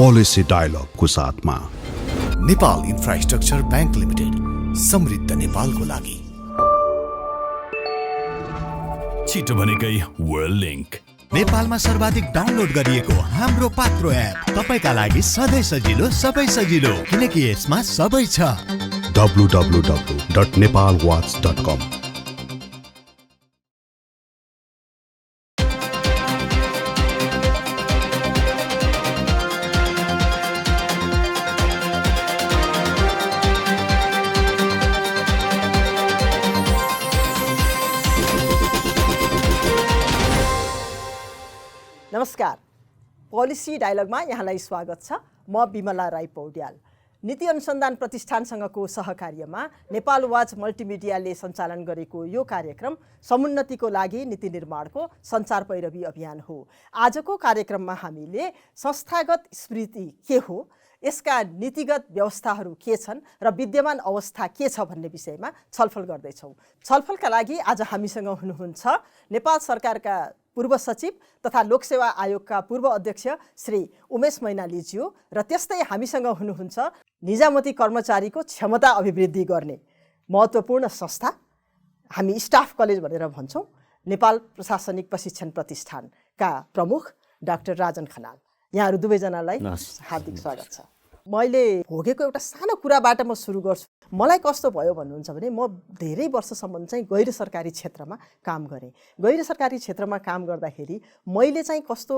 PolicyDialogue को साथमा Nepal infrastructure bank limited, समृद्ध नेपालको लागि। छिटो भनेकै वर्ल्ड लिंक। नेपालमा सर्वाधिक डाउनलोड गरिएको हाम्रो पात्रो एप तपाईका लागि सधैँ सजिलो, सबै सजिलो, किनकि यसमा सबै छ। www.nepalwatch.com। नमस्कार, पोलिसी डायलगमा यहाँलाई स्वागत छ। म विमला राई पौड्याल। नीति अनुसन्धान प्रतिष्ठानसँगको सहकार्यमा नेपाल वाच मल्टिमिडियाले सञ्चालन गरेको यो कार्यक्रम समुन्नतिको लागि नीति निर्माणको सञ्चार पैरवी अभियान हो। आजको कार्यक्रममा हामीले संस्थागत स्मृति के हो, यसका नीतिगत व्यवस्थाहरू के छन् र विद्यमान अवस्था के छ भन्ने विषयमा छलफल गर्दैछौँ। छलफलका लागि आज हामीसँग हुनुहुन्छ नेपाल सरकारका पूर्व सचिव तथा लोकसेवा आयोगका पूर्व अध्यक्ष श्री उमेश मैनालीज्यू र त्यस्तै हामीसँग हुनुहुन्छ निजामती कर्मचारीको क्षमता अभिवृद्धि गर्ने महत्त्वपूर्ण संस्था, हामी स्टाफ कलेज भनेर भन्छौँ, नेपाल प्रशासनिक प्रशिक्षण प्रतिष्ठानका प्रमुख डाक्टर राजन खनाल। यहाँहरू दुवैजनालाई हार्दिक स्वागत छ। मैले भोगेको एउटा सानो कुराबाट म सुरु गर्छु। मलाई कस्तो भयो भन्नुहुन्छ भने म धेरै वर्षसम्म चाहिँ गैर सरकारी क्षेत्रमा काम गरेँ। गैर सरकारी क्षेत्रमा काम गर्दाखेरि मैले चाहिँ कस्तो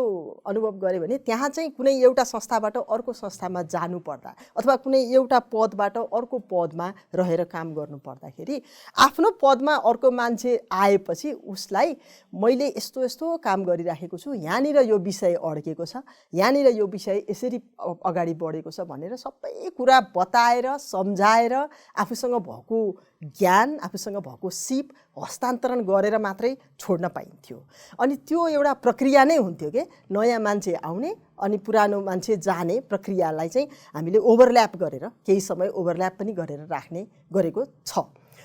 अनुभव गरेँ भने त्यहाँ चाहिँ कुनै एउटा संस्थाबाट अर्को संस्थामा जानुपर्दा अथवा कुनै एउटा पदबाट अर्को पदमा रहेर काम गर्नु पर्दाखेरि आफ्नो पदमा अर्को मान्छे आएपछि उसलाई मैले यस्तो यस्तो काम गरिराखेको छु, यहाँनिर यो विषय अड्केको छ, यहाँनिर यो विषय यसरी अगाडि बढेको छ भनेर सबै कुरा बताएर सम्झाएर आफूसँग भएको ज्ञान, आफूसँग भएको सिप हस्तान्तरण गरेर मात्रै छोड्न पाइन्थ्यो। अनि त्यो एउटा प्रक्रिया नै हुन्थ्यो कि नयाँ मान्छे आउने अनि पुरानो मान्छे जाने प्रक्रियालाई चाहिँ हामीले ओभरल्याप गरेर केही समय ओभरल्याप पनि गरेर राख्ने गरेको छ।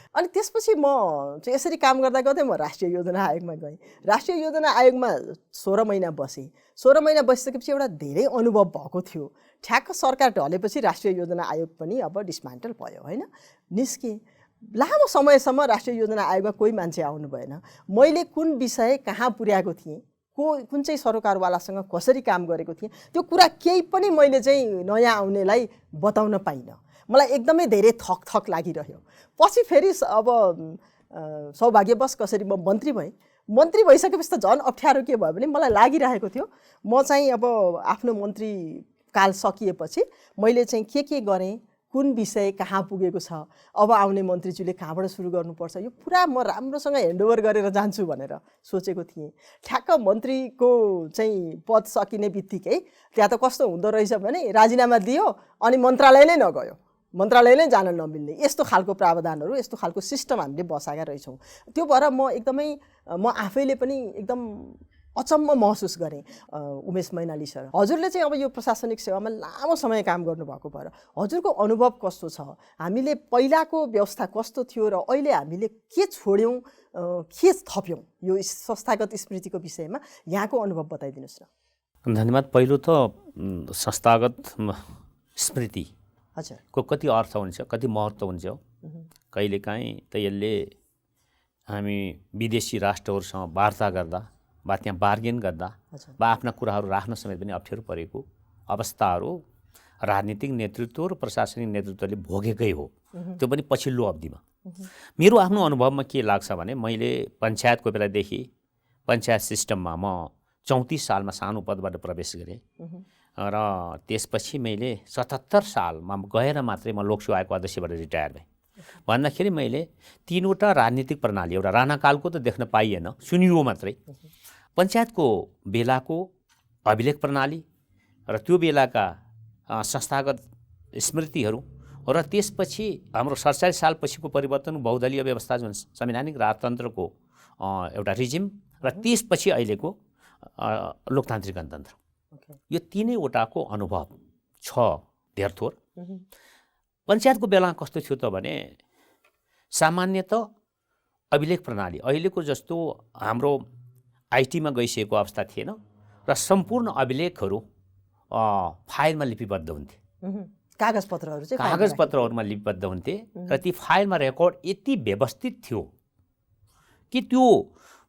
अनि त्यसपछि म चाहिँ यसरी काम गर्दा गर्दै म राष्ट्रिय योजना आयोगमा गएँ। राष्ट्रिय योजना आयोगमा 16 महिना बसेँ। 16 महिना बसिसकेपछि एउटा धेरै अनुभव भएको थियो। ठ्याक्क सरकार ढलेपछि राष्ट्रिय योजना आयोग पनि अब डिस्मान्टल भयो, होइन, निस्के। लामो समयसम्म राष्ट्रिय योजना आयोगमा कोही मान्छे आउनु भएन। मैले कुन विषय कहाँ पुर्याएको थिएँ, कुन चाहिँ सरकारवालासँग कसरी काम गरेको थिएँ, त्यो कुरा केही पनि मैले चाहिँ नयाँ आउनेलाई बताउन पाइनँ। मलाई एकदमै धेरै थक लागिरह्यो। पछि फेरि अब सौभाग्यवश कसरी म मन्त्री भएँ। मन्त्री भइसकेपछि त झन् अप्ठ्यारो के भयो भने मलाई लागिरहेको थियो म चाहिँ अब आफ्नो मन्त्री काल सकिएपछि मैले चाहिँ के गरेँ, कुन विषय कहाँ पुगेको छ, अब आउने मन्त्रीज्यूले कहाँबाट सुरु गर्नुपर्छ, यो पुरा म राम्रोसँग ह्यान्डओभर गरेर जान्छु भनेर सोचेको थिएँ। ठ्याक्क मन्त्रीको चाहिँ पद सकिने बित्तिकै त्यहाँ त कस्तो हुँदो रहेछ भने राजीनामा दियो अनि मन्त्रालय नै नगयो, मन्त्रालय नै जान नमिल्ने, यस्तो खालको प्रावधानहरू, यस्तो खालको सिस्टम हामीले बसाएका रहेछौँ। त्यो भएर म आफैले पनि एकदम अचम्म महसुस गरेँ। उमेश मैनाली सर, हजुरले चाहिँ अब यो प्रशासनिक सेवामा लामो समय काम गर्नुभएको भएर हजुरको अनुभव कस्तो छ? हामीले पहिलाको व्यवस्था कस्तो थियो र अहिले हामीले के छोड्यौँ, के थप्यौँ, यो संस्थागत स्मृतिको विषयमा यहाँको अनुभव बताइदिनुहोस् न। धन्यवाद। पहिलो त संस्थागत स्मृति को कति अर्थ हुन्छ, कति महत्त्व हुन्छ। कहिलेकाहीँ त यसले हामी विदेशी राष्ट्रहरूसँग वार्ता गर्दा वा त्यहाँ बार्गेन गर्दा वा आफ्ना कुराहरू राख्न समेत पनि अप्ठ्यारो परेको अवस्थाहरू राजनीतिक नेतृत्व र प्रशासनिक नेतृत्वले भोगेकै हो, त्यो पनि पछिल्लो अवधिमा। मेरो आफ्नो अनुभवमा के लाग्छ भने मैले पञ्चायतको बेलादेखि पञ्चायत सिस्टममा म 34 सालमा सानो पदबाट प्रवेश गरेँ र त्यसपछि मैले 77 सालमा गएर मात्रै म लोकसेवा आयोगको अध्यक्षबाट रिटायर भएँ। भन्दाखेरि मैले 3वटा राजनीतिक प्रणाली, एउटा राणाकालको त देख्न पाइएन, सुनियो मात्रै, पञ्चायतको बेलाको अभिलेख प्रणाली र त्यो बेलाका संस्थागत स्मृतिहरू र त्यसपछि हाम्रो 47 सालपछिको परिवर्तन बहुदलीय व्यवस्था जुन संवैधानिक राजतन्त्रको एउटा रिजिम र त्यसपछि अहिलेको लोकतान्त्रिक गणतन्त्र, यो तीनैवटाको अनुभव छ धेरथोर। पञ्चायतको बेला कस्तो थियो त भने सामान्यतः अभिलेख प्रणाली अहिलेको जस्तो हाम्रो आइटीमा गइसकेको अवस्था थिएन र सम्पूर्ण अभिलेखहरू फाइलमा लिपिबद्ध हुन्थे, कागजपत्रहरू चाहिँ कागजपत्रहरूमा लिपिबद्ध हुन्थे र ती फाइलमा रेकर्ड यति व्यवस्थित थियो कि त्यो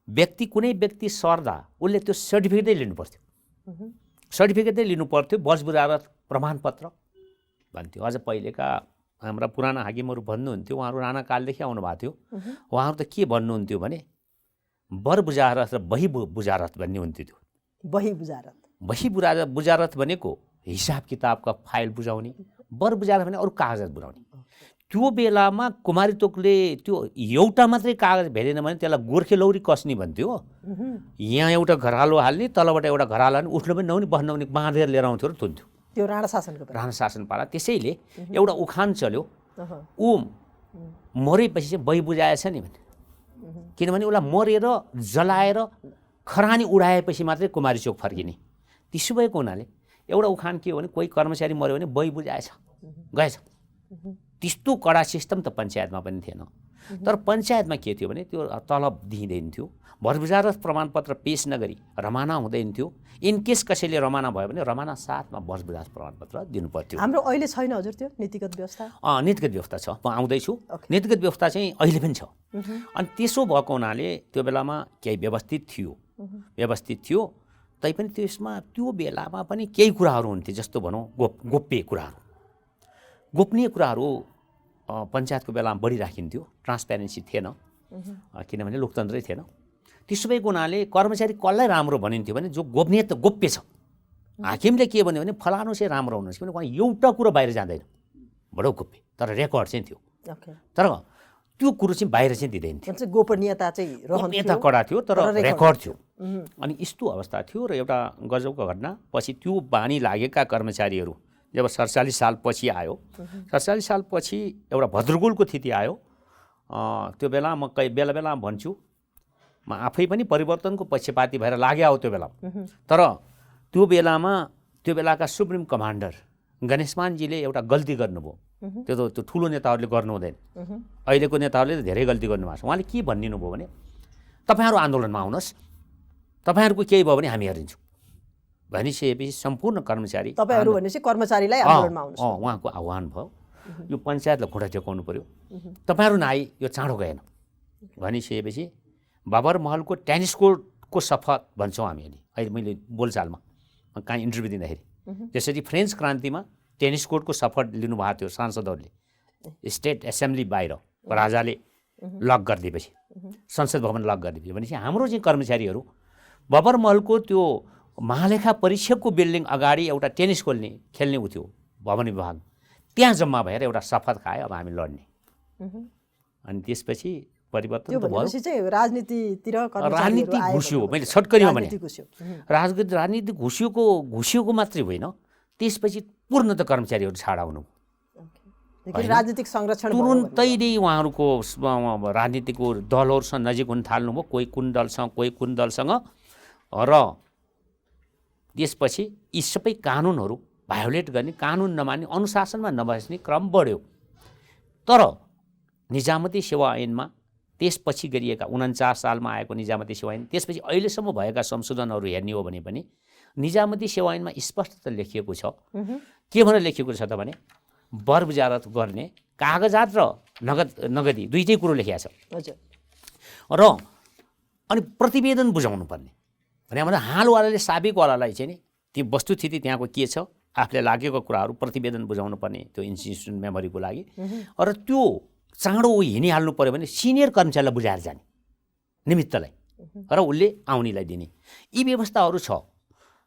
व्यक्ति कुनै व्यक्ति सर्दा उसले त्यो सर्टिफिकेटै लिनुपर्थ्यो, सर्टिफिकेटै लिनुपर्थ्यो, बस बुझारत प्रमाणपत्र भन्थ्यो। अझ पहिलेका हाम्रा पुराना हाकिमहरू भन्नुहुन्थ्यो, उहाँहरू राणाकालदेखि आउनुभएको थियो, उहाँहरू त के भन्नुहुन्थ्यो भने बर बुझारत र बही बुझारत भन्ने हुन्थ्यो। त्यो बही बुझारत भनेको हिसाब किताबका फाइल बुझाउने, बर बुझारत भने अरू कागज बुझाउने। त्यो बेलामा कुमारी तोकले त्यो एउटा मात्रै कागज भेटेन भने त्यसलाई गोर्खे लौरी कसनी भन्थ्यो। यहाँ एउटा घरालो हाल्ने, तलबाट एउटा घरालो हाल्ने, उठ्नु पनि नहुने बस्नु नहुने बाँधेर लिएर आउँथ्यो र थुन्थ्यो। त्यो राणा शासन पाला। त्यसैले एउटा उखान चल्यो, ऊ मरेपछि चाहिँ बही बुझाएछ नि भने, किनभने उसलाई मरेर जलाएर खरानी उडाएपछि मात्रै कुमारी चोक फर्किने। त्यसो भएको हुनाले एउटा उखान के हो भने कोही कर्मचारी मऱ्यो भने बही बुझाएछ गएछ। त्यस्तो कडा सिस्टम त पञ्चायतमा पनि थिएन। तर पञ्चायतमा के थियो भने त्यो तलब दिइँदैन थियो, भरबुझारत प्रमाणपत्र पेश नगरी रमाना हुँदैन थियो। इनकेस कसैले रमाना भयो भने रमाना साथमा भरबुझारत प्रमाणपत्र दिनुपर्थ्यो। हाम्रो अहिले छैन हजुर त्यो नीतिगत व्यवस्था? नीतिगत व्यवस्था छ, म आउँदैछु। नीतिगत व्यवस्था चाहिँ अहिले पनि छ। अनि त्यसो भएको हुनाले त्यो बेलामा केही व्यवस्थित थियो, तैपनि त्यसमा त्यो बेलामा पनि केही कुराहरू हुन्थे, जस्तो भनौँ गोप्य कुराहरू, गोपनीय कुराहरू पञ्चायतको बेलामा बढी राखिन्थ्यो। ट्रान्सप्यारेन्सी थिएन, किनभने लोकतन्त्रै थिएन। त्यसो भएको हुनाले कर्मचारी कसलाई राम्रो भनिन्थ्यो भने जो गोप्य छ। हाकिमले के भन्यो भने फलानु चाहिँ राम्रो हुनुहुन्छ, किनभने उहाँ एउटा कुरो बाहिर जाँदैन, बडो गोप्य, तर रेकर्ड चाहिँ थियो। तर त्यो कुरो चाहिँ बाहिर चाहिँ दिँदैन थियो, गोपनीयता चाहिँ गोपनीयता कडा थियो, तर रेकर्ड थियो। अनि यस्तो अवस्था थियो। र एउटा गजबको घटना, पछि त्यो बानी लागेका कर्मचारीहरू जब 47 साल पछि आयो, 47 साल पछि एउटा भद्रगोलको स्थिति आयो। त्यो बेला म बेला भन्छु, म आफै पनि परिवर्तनको पक्षपाती भएर लागे आऊ त्यो बेलामा। तर त्यो बेलाका सुप्रिम कमान्डर गणेशमानजीले एउटा गल्ती गर्नुभयो। त्यो ठुलो नेताहरूले गर्नु हुँदैन, अहिलेको नेताहरूले त धेरै गल्ती गर्नुभएको छ। उहाँले के भनिदिनु भयो भने तपाईँहरू आन्दोलनमा आउनुहोस्, तपाईँहरूको केही भयो भने हामी हेरिन्छौँ भनिसकेपछि सम्पूर्ण कर्मचारी, तपाईँहरू भनेपछि कर्मचारीलाई आन्दोलनमा आउनुहोस्, उहाँको आह्वान भयो। यो पञ्चायतलाई खुट्टा टेकाउनु पर्यो, तपाईँहरू नआई यो चाँडो गएन भनिसकेपछि बाबर महलको टेनिस कोर्टको शपथ भन्छौँ हामी अहिले मैले बोलचालमा कहीँ इन्टरभ्यू दिँदाखेरि। त्यसरी फ्रेन्च क्रान्तिमा टेनिस कोर्टको शपथ लिनुभएको थियो सांसदहरूले, स्टेट एसेम्ब्ली बाहिर राजाले लक गरिदिएपछि, संसद भवन लक गरिदिएपछि। भनेपछि हाम्रो चाहिँ कर्मचारीहरू बाबर महलको त्यो महालेखा परीक्षकको बिल्डिङ अगाडि एउटा टेनिस खेल्ने उ थियो भवन विभाग, त्यहाँ जम्मा भएर एउटा शपथ खायो, अब हामी लड्ने। अनि त्यसपछि परिवर्तन त भयो, राजनीति घुस्यो। मैले छोटकरीमा भने राजनीति घुसिएको मात्रै होइन, त्यसपछि पूर्ण त कर्मचारीहरू छाडा हुनु, राजनीतिक संरक्षण तुरुन्तै नै उहाँहरूको राजनीतिको दलहरूसँग नजिक हुन थाल्नुभयो, कोही कुन दलसँग र त्यसपछि यी सबै कानुनहरू भायोलेट गर्ने, कानुन नमान्ने, अनुशासनमा नबस्ने क्रम बढ्यो। तर निजामती सेवा ऐनमा त्यसपछि गरिएका 49 सालमा आएको निजामती सेवा ऐन, त्यसपछि अहिलेसम्म भएका संशोधनहरू हेर्ने हो भने पनि निजामती सेवा ऐनमा स्पष्ट लेखिएको छ। के भनेर लेखिएको छ त भने बरबुजारत गर्ने कागजात र नगदी दुईटै कुरो लेखिएको छ। र अनि प्रतिवेदन बुझाउनु पर्ने भने हाम्रो हालवालाले साबिकवालालाई चाहिँ नि ती वस्तुस्थिति त्यहाँको के छ, आफूले लागेको कुराहरू प्रतिवेदन बुझाउनु पर्ने, त्यो इन्स्टिट्युसन मेमोरीको लागि। र त्यो चाँडो हिँडिहाल्नु पऱ्यो भने सिनियर कर्मचारीलाई बुझाएर जाने निमित्तलाई र उसले आउनेलाई दिने, यी व्यवस्थाहरू छ।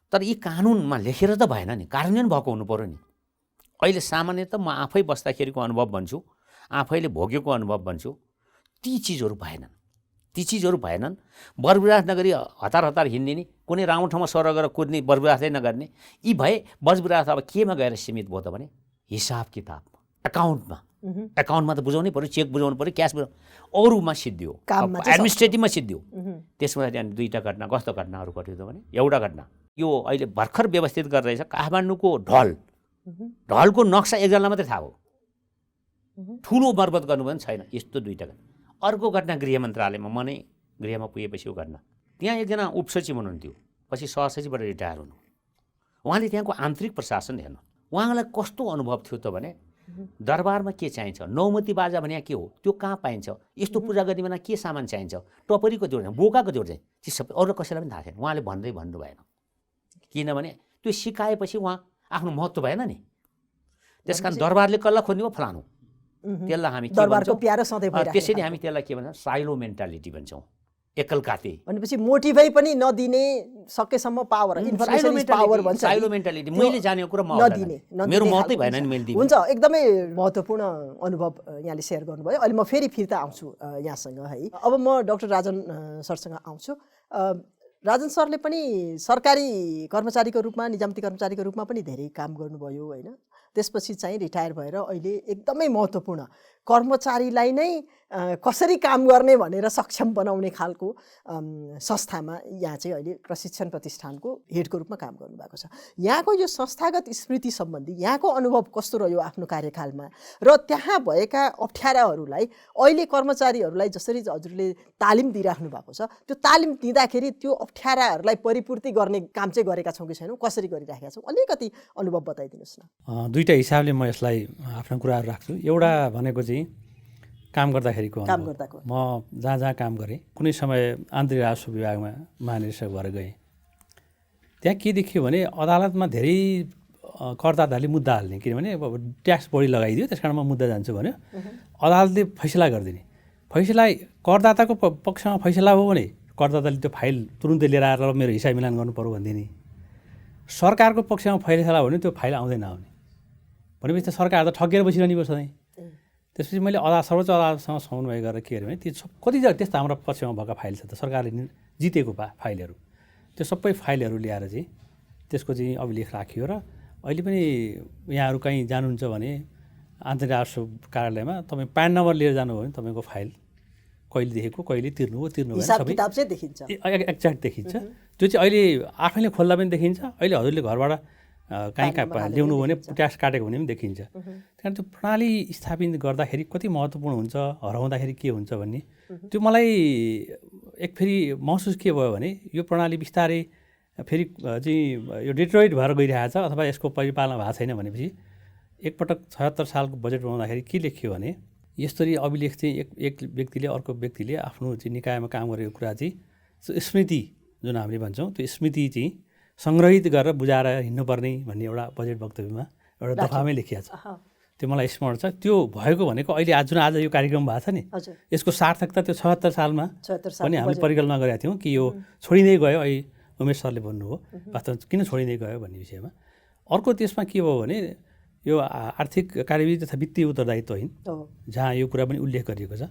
तर यी कानुनमा लेखेर त भएन नि, कार्यान्वयन भएको हुनु पऱ्यो नि। अहिले सामान्यतः म आफै बस्दाखेरिको अनुभव भन्छु, आफैले भोगेको अनुभव भन्छु, ती चिजहरू भएनन्। बरबुरास नगरी हतार हिँड्ने नि, कुनै राम्रो ठाउँमा सर गरेर कुद्ने, बरबुरासै नगर्ने, यी भए बरबुरास अब केमा गएर सीमित भयो त भने हिसाब किताबमा, एकाउन्टमा त बुझाउनै पऱ्यो, चेक बुझाउनु पऱ्यो, क्यास बुझाउनु, अरूमा सिद्धियो, एडमिनिस्ट्रेटिभमा सिद्धियो। त्यसमा अनि दुईवटा घटना, कस्तो घटनाहरू घट्यो त भने एउटा घटना यो अहिले भर्खर व्यवस्थित गरिरहेछ, काठमाडौँको ढलको नक्सा एकजनालाई मात्रै थाहा हो, ठुलो मर्मत गर्नु पनि छैन। यस्तो दुईवटा घटना। अर्को घटना गृह मन्त्रालयमा, म नै गृहमा पुगेपछि यो घटना, त्यहाँ एकजना उपसचिव हुनुहुन्थ्यो, पछि सहसचिवबाट रिटायर हुनु, उहाँले त्यहाँको आन्तरिक प्रशासन हेर्नु, उहाँलाई कस्तो अनुभव थियो त भने दरबारमा के चाहिन्छ, नौमती बाजा भने के हो, त्यो कहाँ पाइन्छ, यस्तो पूजा गर्ने बेला के सामान चाहिन्छ, टपरीको जोड चाहिँ, बोकाको जोड चाहिँ, ती सबै अरू कसैलाई पनि थाहा थिएन। उहाँले भन्नु भएन, किनभने त्यो सिकाएपछि उहाँ आफ्नो महत्त्व भएन नि। त्यस कारण दरबारले कसलाई खोज्ने हो, फलानु, त्यसलाई हामी दरबारको प्यारो सधैँ भइरहेको। त्यसैले हामी त्यसलाई के भन्छौँ, साइलो मेन्टालिटी भन्छौँ, एकलकाते। भनेपछि मोटिभै पनि नदिने, सकेसम्म पावर, इन्फर्मेसन इज पावर भन्छ। साइलो मेन्टालिटी, मैले जानेको कुरा नदिने, मेरो महत्त्वै भएन नि मैले दिने। हुन्छ, एकदमै महत्त्वपूर्ण अनुभव यहाँले सेयर गर्नुभयो। अहिले म फेरि फिर्ता आउँछु यहाँसँग है। अब म डाक्टर राजन सरसँग आउँछु। राजन सरले पनि सरकारी कर्मचारीको रूपमा, निजामती कर्मचारीको रूपमा पनि धेरै काम गर्नुभयो होइन। त्यसपछि चाहिँ रिटायर भएर अहिले एकदमै महत्त्वपूर्ण कर्मचारीलाई नै कसरी काम गर्ने भनेर सक्षम बनाउने खालको संस्थामा यहाँ चाहिँ अहिले प्रशिक्षण प्रतिष्ठानको हेडको रूपमा काम गर्नुभएको छ। यहाँको यो संस्थागत स्मृति सम्बन्धी यहाँको अनुभव कस्तो रह्यो आफ्नो कार्यकालमा, र त्यहाँ भएका अप्ठ्याराहरूलाई अहिले कर्मचारीहरूलाई जसरी हजुरले तालिम दिइराख्नु भएको छ, त्यो तालिम दिँदाखेरि त्यो अप्ठ्याराहरूलाई परिपूर्ति गर्ने काम चाहिँ गरेका छौँ कि छैनौँ, कसरी गरिराखेका छौँ, अलिकति अनुभव बताइदिनुहोस् न। दुईटा हिसाबले म यसलाई आफ्नो कुराहरू राख्छु। एउटा भनेको चाहिँ काम गर्दाखेरिको अनुभव। म जहाँ जहाँ काम गरेँ, कुनै समय आन्तरिक राजस्व विभागमा महानिरीक्षक भएर गएँ। त्यहाँ के देखियो भने अदालतमा धेरै करदाताले मुद्दा हाल्ने, किनभने अब ट्याक्स बढी लगाइदियो त्यस कारण म मुद्दा जान्छु भन्यो। अदालतले फैसला गरिदिने, फैसला करदाताको पक्षमा फैसला हो भने करदाताले त्यो फाइल तुरुन्तै लिएर आएर मेरो हिसाब मिलान गर्नु पर्यो भनिदिने। सरकारको पक्षमा फैसला हो भने त्यो फाइल आउँदैन आउने भनेपछि त सरकार त ठगेर बसिरहने भयो सधैँ। त्यसपछि मैले सर्वोच्च अदालतसँग समन्वय गरेर के गरेँ भने ती कति त्यस्ता हाम्रो पक्षमा भएका फाइल छ त, सरकारले जितेको फाइलहरू, त्यो सबै फाइलहरू ल्याएर चाहिँ त्यसको चाहिँ अभिलेख राखियो। र अहिले पनि यहाँहरू कहीँ जानुहुन्छ भने आन्तरिक राजस्व कार्यालयमा तपाईँ प्यान नम्बर लिएर जानुभयो भने तपाईँको फाइल कहिलेदेखिको कहिले तिर्नु हो तिर्नु भएन सबै चाहिँ देखिन्छ, एक्ज्याक्ट देखिन्छ। त्यो चाहिँ अहिले आफैले खोल्दा पनि देखिन्छ, अहिले हजुरले घरबाट कहीँ ल्याउनु भने ट्याक्स काटेको भने पनि देखिन्छ। त्यही कारण त्यो प्रणाली स्थापित गर्दाखेरि कति महत्त्वपूर्ण हुन्छ, हराउँदाखेरि के हुन्छ भन्ने त्यो मलाई एक फेरि महसुस के भयो भने यो प्रणाली बिस्तारै फेरि चाहिँ यो डिट्रोइट भएर गइरहेको छ अथवा यसको परिपालना भएको छैन भनेपछि एकपटक 76 सालको बजेट बनाउँदाखेरि के लेखियो भने यसरी अभिलेख चाहिँ एक व्यक्तिले अर्को व्यक्तिले आफ्नो चाहिँ निकायमा काम गरेको कुरा चाहिँ स्मृति जुन हामीले भन्छौँ त्यो स्मृति चाहिँ सङ्ग्रहित गरेर बुझाएर हिँड्नुपर्ने भन्ने एउटा बजेट वक्तव्यमा एउटा दफामै लेखिएको छ। त्यो मलाई स्मरण छ। त्यो भएको भनेको अहिले आज यो कार्यक्रम भएको छ नि, यसको सार्थकता त्यो 76 सालमा पनि हामीले परिकल्पना गरेका थियौँ कि यो छोडिँदै गयो। अहिले उमेश सरले भन्नुभयो वास्तवमा किन छोडिँदै गयो भन्ने विषयमा। अर्को त्यसमा के भयो भने यो आर्थिक कार्यविधि तथा वित्तीय उत्तरदायित्वहीन जहाँ यो कुरा पनि उल्लेख गरिएको छ,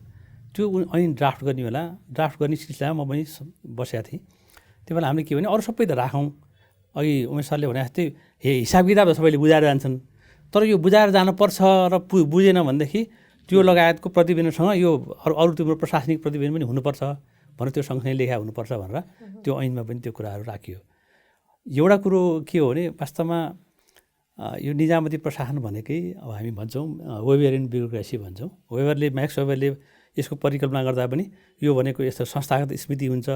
त्यो ऐन ड्राफ्ट गर्ने बेला ड्राफ्ट गर्ने सिलसिलामा म पनि बसेका थिएँ। त्यो बेला हामीले के भने अरू सबै त राखौँ, अघि उमेश सरले भने जस्तै हिसाब किताब त सबैले बुझाएर जान्छन्, तर यो बुझाएर जानुपर्छ र बुझेन भनेदेखि त्यो लगायतको प्रतिवेदनसँग यो अरू तिम्रो प्रशासनिक प्रतिवेदन पनि हुनुपर्छ भनेर त्यो सँगसँगै लेखा हुनुपर्छ भनेर त्यो ऐनमा पनि त्यो कुराहरू राखियो। एउटा कुरो के हो भने वास्तवमा यो निजामती प्रशासन भनेकै अब हामी भन्छौँ वेबरियन ब्युरोक्रेसी भन्छौँ। म्याक्स वेबरले यसको परिकल्पना गर्दा पनि यो भनेको यस्तो संस्थागत स्मृति हुन्छ,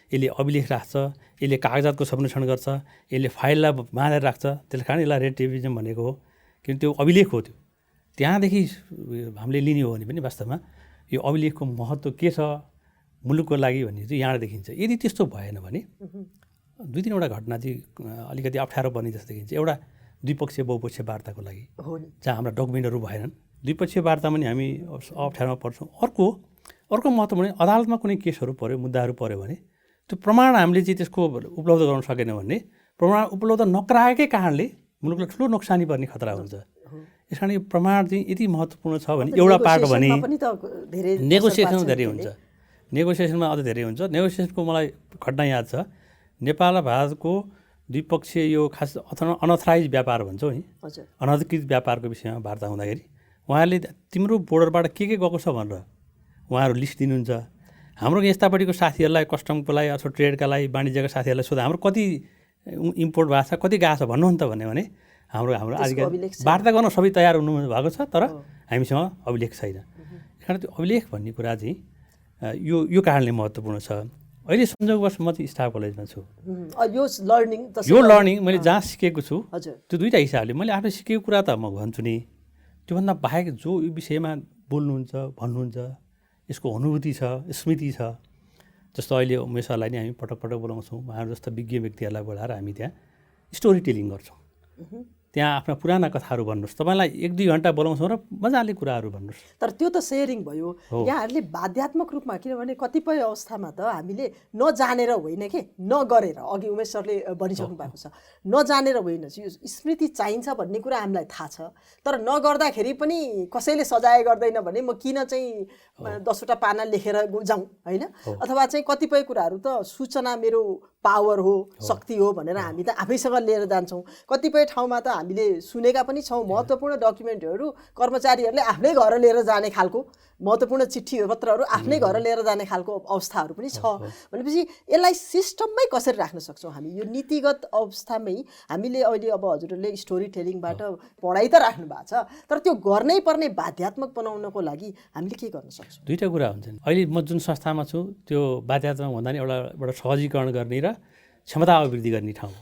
यसले अभिलेख राख्छ, यसले कागजातको संरक्षण गर्छ, यसले फाइललाई बाँधेर राख्छ, त्यस कारण यसलाई रेटिभिजम भनेको हो। किन त्यो अभिलेख हो, त्यो त्यहाँदेखि हामीले लिने हो भने पनि वास्तवमा यो अभिलेखको महत्त्व के छ मुलुकको लागि भन्ने चाहिँ यहाँ देखिन्छ। यदि त्यस्तो भएन भने 2-3वटा घटना चाहिँ अलिकति अप्ठ्यारो पर्ने जस्तो देखिन्छ। एउटा द्विपक्षीय बहुपक्षीय वार्ताको लागि जहाँ हाम्रा डकुमेन्टहरू भएनन्, द्विपक्षीय वार्ता पनि हामी अप्ठ्यारोमा पर्छौँ। अर्को महत्त्वपूर्ण अदालतमा कुनै केसहरू पऱ्यो, मुद्दाहरू पऱ्यो भने त्यो प्रमाण हामीले चाहिँ त्यसको उपलब्ध गराउन सकेन भने प्रमाण उपलब्ध नगराएकै कारणले मुलुकलाई ठुलो नोक्सानी पर्ने खतरा हुन्छ। यस कारण यो प्रमाण चाहिँ यति महत्त्वपूर्ण छ भने एउटा पार्ट भने नेगोसिएसन धेरै हुन्छ, नेगोसिएसनमा अझ धेरै हुन्छ। नेगोसिएसनको मलाई घटना याद छ, नेपाल र भारतको द्विपक्षीय यो खास अनअथराइज व्यापार भन्छौँ नि, अनधिकृत व्यापारको विषयमा वार्ता हुँदाखेरि उहाँहरूले तिम्रो बोर्डरबाट के गएको छ भनेर उहाँहरू लिस्ट दिनुहुन्छ। हाम्रो यस्तापट्टिको साथीहरूलाई, कस्टमको लागि अथवा ट्रेडका लागि, वाणिज्यका साथीहरूलाई सोध्दा हाम्रो कति इम्पोर्ट भएको छ, कति गएको छ भन्नुहुन्छ भने हाम्रो आजकल वार्ता गर्न सबै तयार हुनु भएको छ, तर हामीसँग अभिलेख छैन। कारण त्यो अभिलेख भन्ने कुरा चाहिँ यो कारणले महत्त्वपूर्ण छ। अहिले संयोगवश म चाहिँ स्टाफ कलेजमा छु। यो लर्निङ मैले जहाँ सिकेको छु त्यो दुईवटा हिसाबले मैले आफूले सिकेको कुरा त म भन्छु नि, त्योभन्दा बाहेक जो यो विषयमा बोल्नुहुन्छ भन्नुहुन्छ यसको अनुभूति छ, स्मृति छ। जस्तो अहिले उमेश सरलाई नै हामी पटक पटक बोलाउँछौँ, उहाँहरू जस्तो विज्ञ व्यक्तिहरूलाई बोलाएर हामी त्यहाँ स्टोरी टेलिङ गर्छौँ। त्यहाँ आफ्ना पुराना कथाहरू भन्नुहोस्, तपाईँलाई 1-2 घन्टा बोलाउँछौँ र मजाले कुराहरू भन्नुहोस्। तर त्यो त सेयरिङ भयो। यहाँहरूले बाध्यात्मक रूपमा, किनभने कतिपय अवस्थामा त हामीले नजानेर होइन कि नगरेर, अघि उमेश सरले भनिसक्नु भएको छ, नजानेर होइन, यो स्मृति चाहिन्छ भन्ने कुरा हामीलाई थाहा छ, तर नगर्दाखेरि पनि कसैले सजाय गर्दैन भने म किन चाहिँ 10वटा पाना लेखेर जाउँ होइन, अथवा चाहिँ कतिपय कुराहरू त सूचना मेरो पावर हो, शक्ति हो भनेर हामी त आफैसँग लिएर जान्छौँ। कतिपय ठाउँमा त हामीले सुनेका पनि छौँ महत्त्वपूर्ण डकुमेन्टहरू कर्मचारीहरूले आफ्नै घर लिएर जाने खालको, महत्त्वपूर्ण चिठी पत्रहरू आफ्नै घर लिएर जाने खालको अवस्थाहरू पनि छ। भनेपछि यसलाई सिस्टममै कसरी राख्न सक्छौँ हामी? यो नीतिगत अवस्थामै हामीले अहिले अब हजुरहरूले स्टोरी टेलिङबाट पढाइ त राख्नु भएको छ, तर त्यो गर्नै पर्ने बाध्यात्मक बनाउनको लागि हामीले के गर्न सक्छौँ? दुईवटा कुरा हुन्छन्। अहिले म जुन संस्थामा छु त्यो बाध्यात्मक भन्दा नि एउटा सहजीकरण गर्ने र क्षमता अभिवृद्धि गर्ने ठाउँ।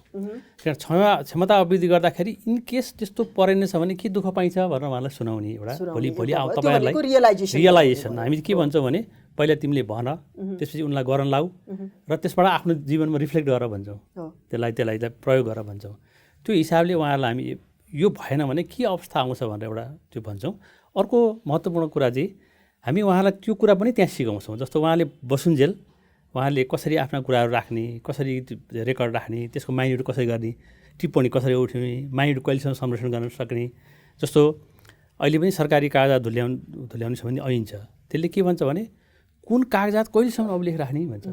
किनभने क्षमता अभिवृद्धि गर्दाखेरि इन केस त्यस्तो परेनछ भने के दुःख पाइन्छ भनेर उहाँलाई सुनाउने एउटा भोलि तपाईँहरूलाई रियलाइजेसन। हामी के भन्छौँ भने पहिला तिमीले भन, त्यसपछि उनलाई गर्न लाऊ र त्यसबाट आफ्नो जीवनमा रिफ्लेक्ट गरेर भन्छौँ, त्यसलाई प्रयोग गरेर भन्छौँ। त्यो हिसाबले उहाँहरूलाई हामी यो भएन भने के अवस्था आउँछ भनेर एउटा त्यो भन्छौँ। अर्को महत्त्वपूर्ण कुरा चाहिँ हामी उहाँलाई त्यो कुरा पनि त्यहाँ सिकाउँछौँ। जस्तो उहाँले बसुन्जेल उहाँले कसरी आफ्ना कुराहरू राख्ने, कसरी रेकर्ड राख्ने, त्यसको माइन्ड कसरी गर्ने, टिप्पणी कसरी उठाउने, माइन्ड कहिलेसम्म संरक्षण गर्न सक्ने। जस्तो अहिले पनि सरकारी कागजात धुल्याउने छ भने ऐन छ, त्यसले के भन्छ भने कुन कागजात कहिलेसम्म अभिलेख राख्ने भन्छ।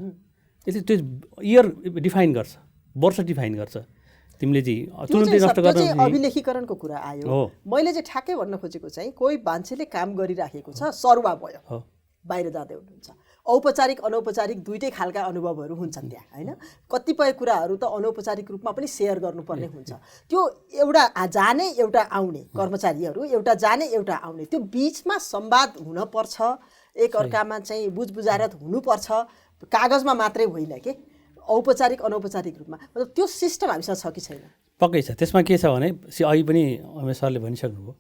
त्यसले त्यो इयर डिफाइन गर्छ, वर्ष डिफाइन गर्छ। तिमीले चाहिँ तुरुन्तै नष्ट गर्न अभिलेखीकरणको कुरा आयो। मैले चाहिँ ठ्याक्कै भन्न खोजेको चाहिँ कोही मान्छेले काम गरिराखेको छ, सरुवा भयो, बाहिर जाँदै हुनुहुन्छ, औपचारिक अनौपचारिक दुईटै खालका अनुभवहरू हुन्छन् त्यहाँ होइन। कतिपय कुराहरू त अनौपचारिक रूपमा पनि सेयर गर्नुपर्ने हुन्छ। त्यो एउटा जाने एउटा आउने कर्मचारीहरू, एउटा जाने एउटा आउने, त्यो बिचमा संवाद हुनपर्छ, एकअर्कामा चाहिँ बुझबुझारत हुनुपर्छ, कागजमा मात्रै होइन के, औपचारिक अनौपचारिक रूपमा। मतलब त्यो सिस्टम हामीसँग छ कि छैन? पक्कै छ। त्यसमा के छ भने अहिले पनि उमेश सरले भनिसक्नुभयो,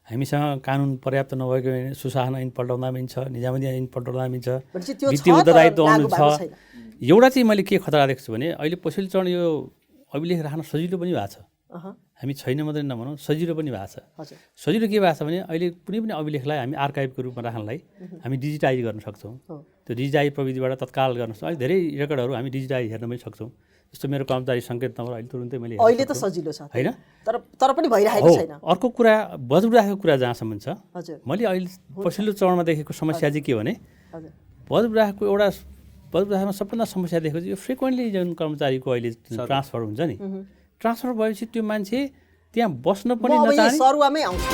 हामीसँग कानुन पर्याप्त नभएको भने सुशासन ऐन पल्टाउँदा पनि छ, निजामती ऐन पल्टाउँदा पनि छ, वित्तीय उत्तरदायित्व आउनु छ। एउटा चाहिँ मैले के खतरा देख्छु भने अहिले पछिल्लो चरण यो अभिलेख राख्न सजिलो पनि भएको छ। हामी छैन मात्रै नभनौँ, सजिलो पनि भएको छ। सजिलो के भएको छ भने अहिले कुनै पनि अभिलेखलाई हामी आर्काइभको रूपमा राख्नलाई हामी डिजिटाइज गर्न सक्छौँ। त्यो डिजिटाइज प्रविधिबाट तत्काल गर्न सक्छौँ। अहिले धेरै रेकर्डहरू हामी डिजिटाइज हेर्न पनि सक्छौँ। जस्तो मेरो कर्मचारी सङ्केत नम्बर अहिले तुरुन्तै मैले अहिले त सजिलो छ होइन, तर पनि भइरहेको छैन। अर्को कुरा बजबुडाको कुरा जहाँसम्म छ, मैले अहिले पछिल्लो चरणमा देखेको समस्या चाहिँ के भने बजबुडाको बजबुडामा सबभन्दा समस्या देखेको चाहिँ यो फ्रिक्वेन्टली जुन कर्मचारीको अहिले ट्रान्सफर हुन्छ नि, ट्रान्सफर भएपछि त्यो मान्छे त्यहाँ बस्न पनि नचाहने, सरुवामै आउँछ।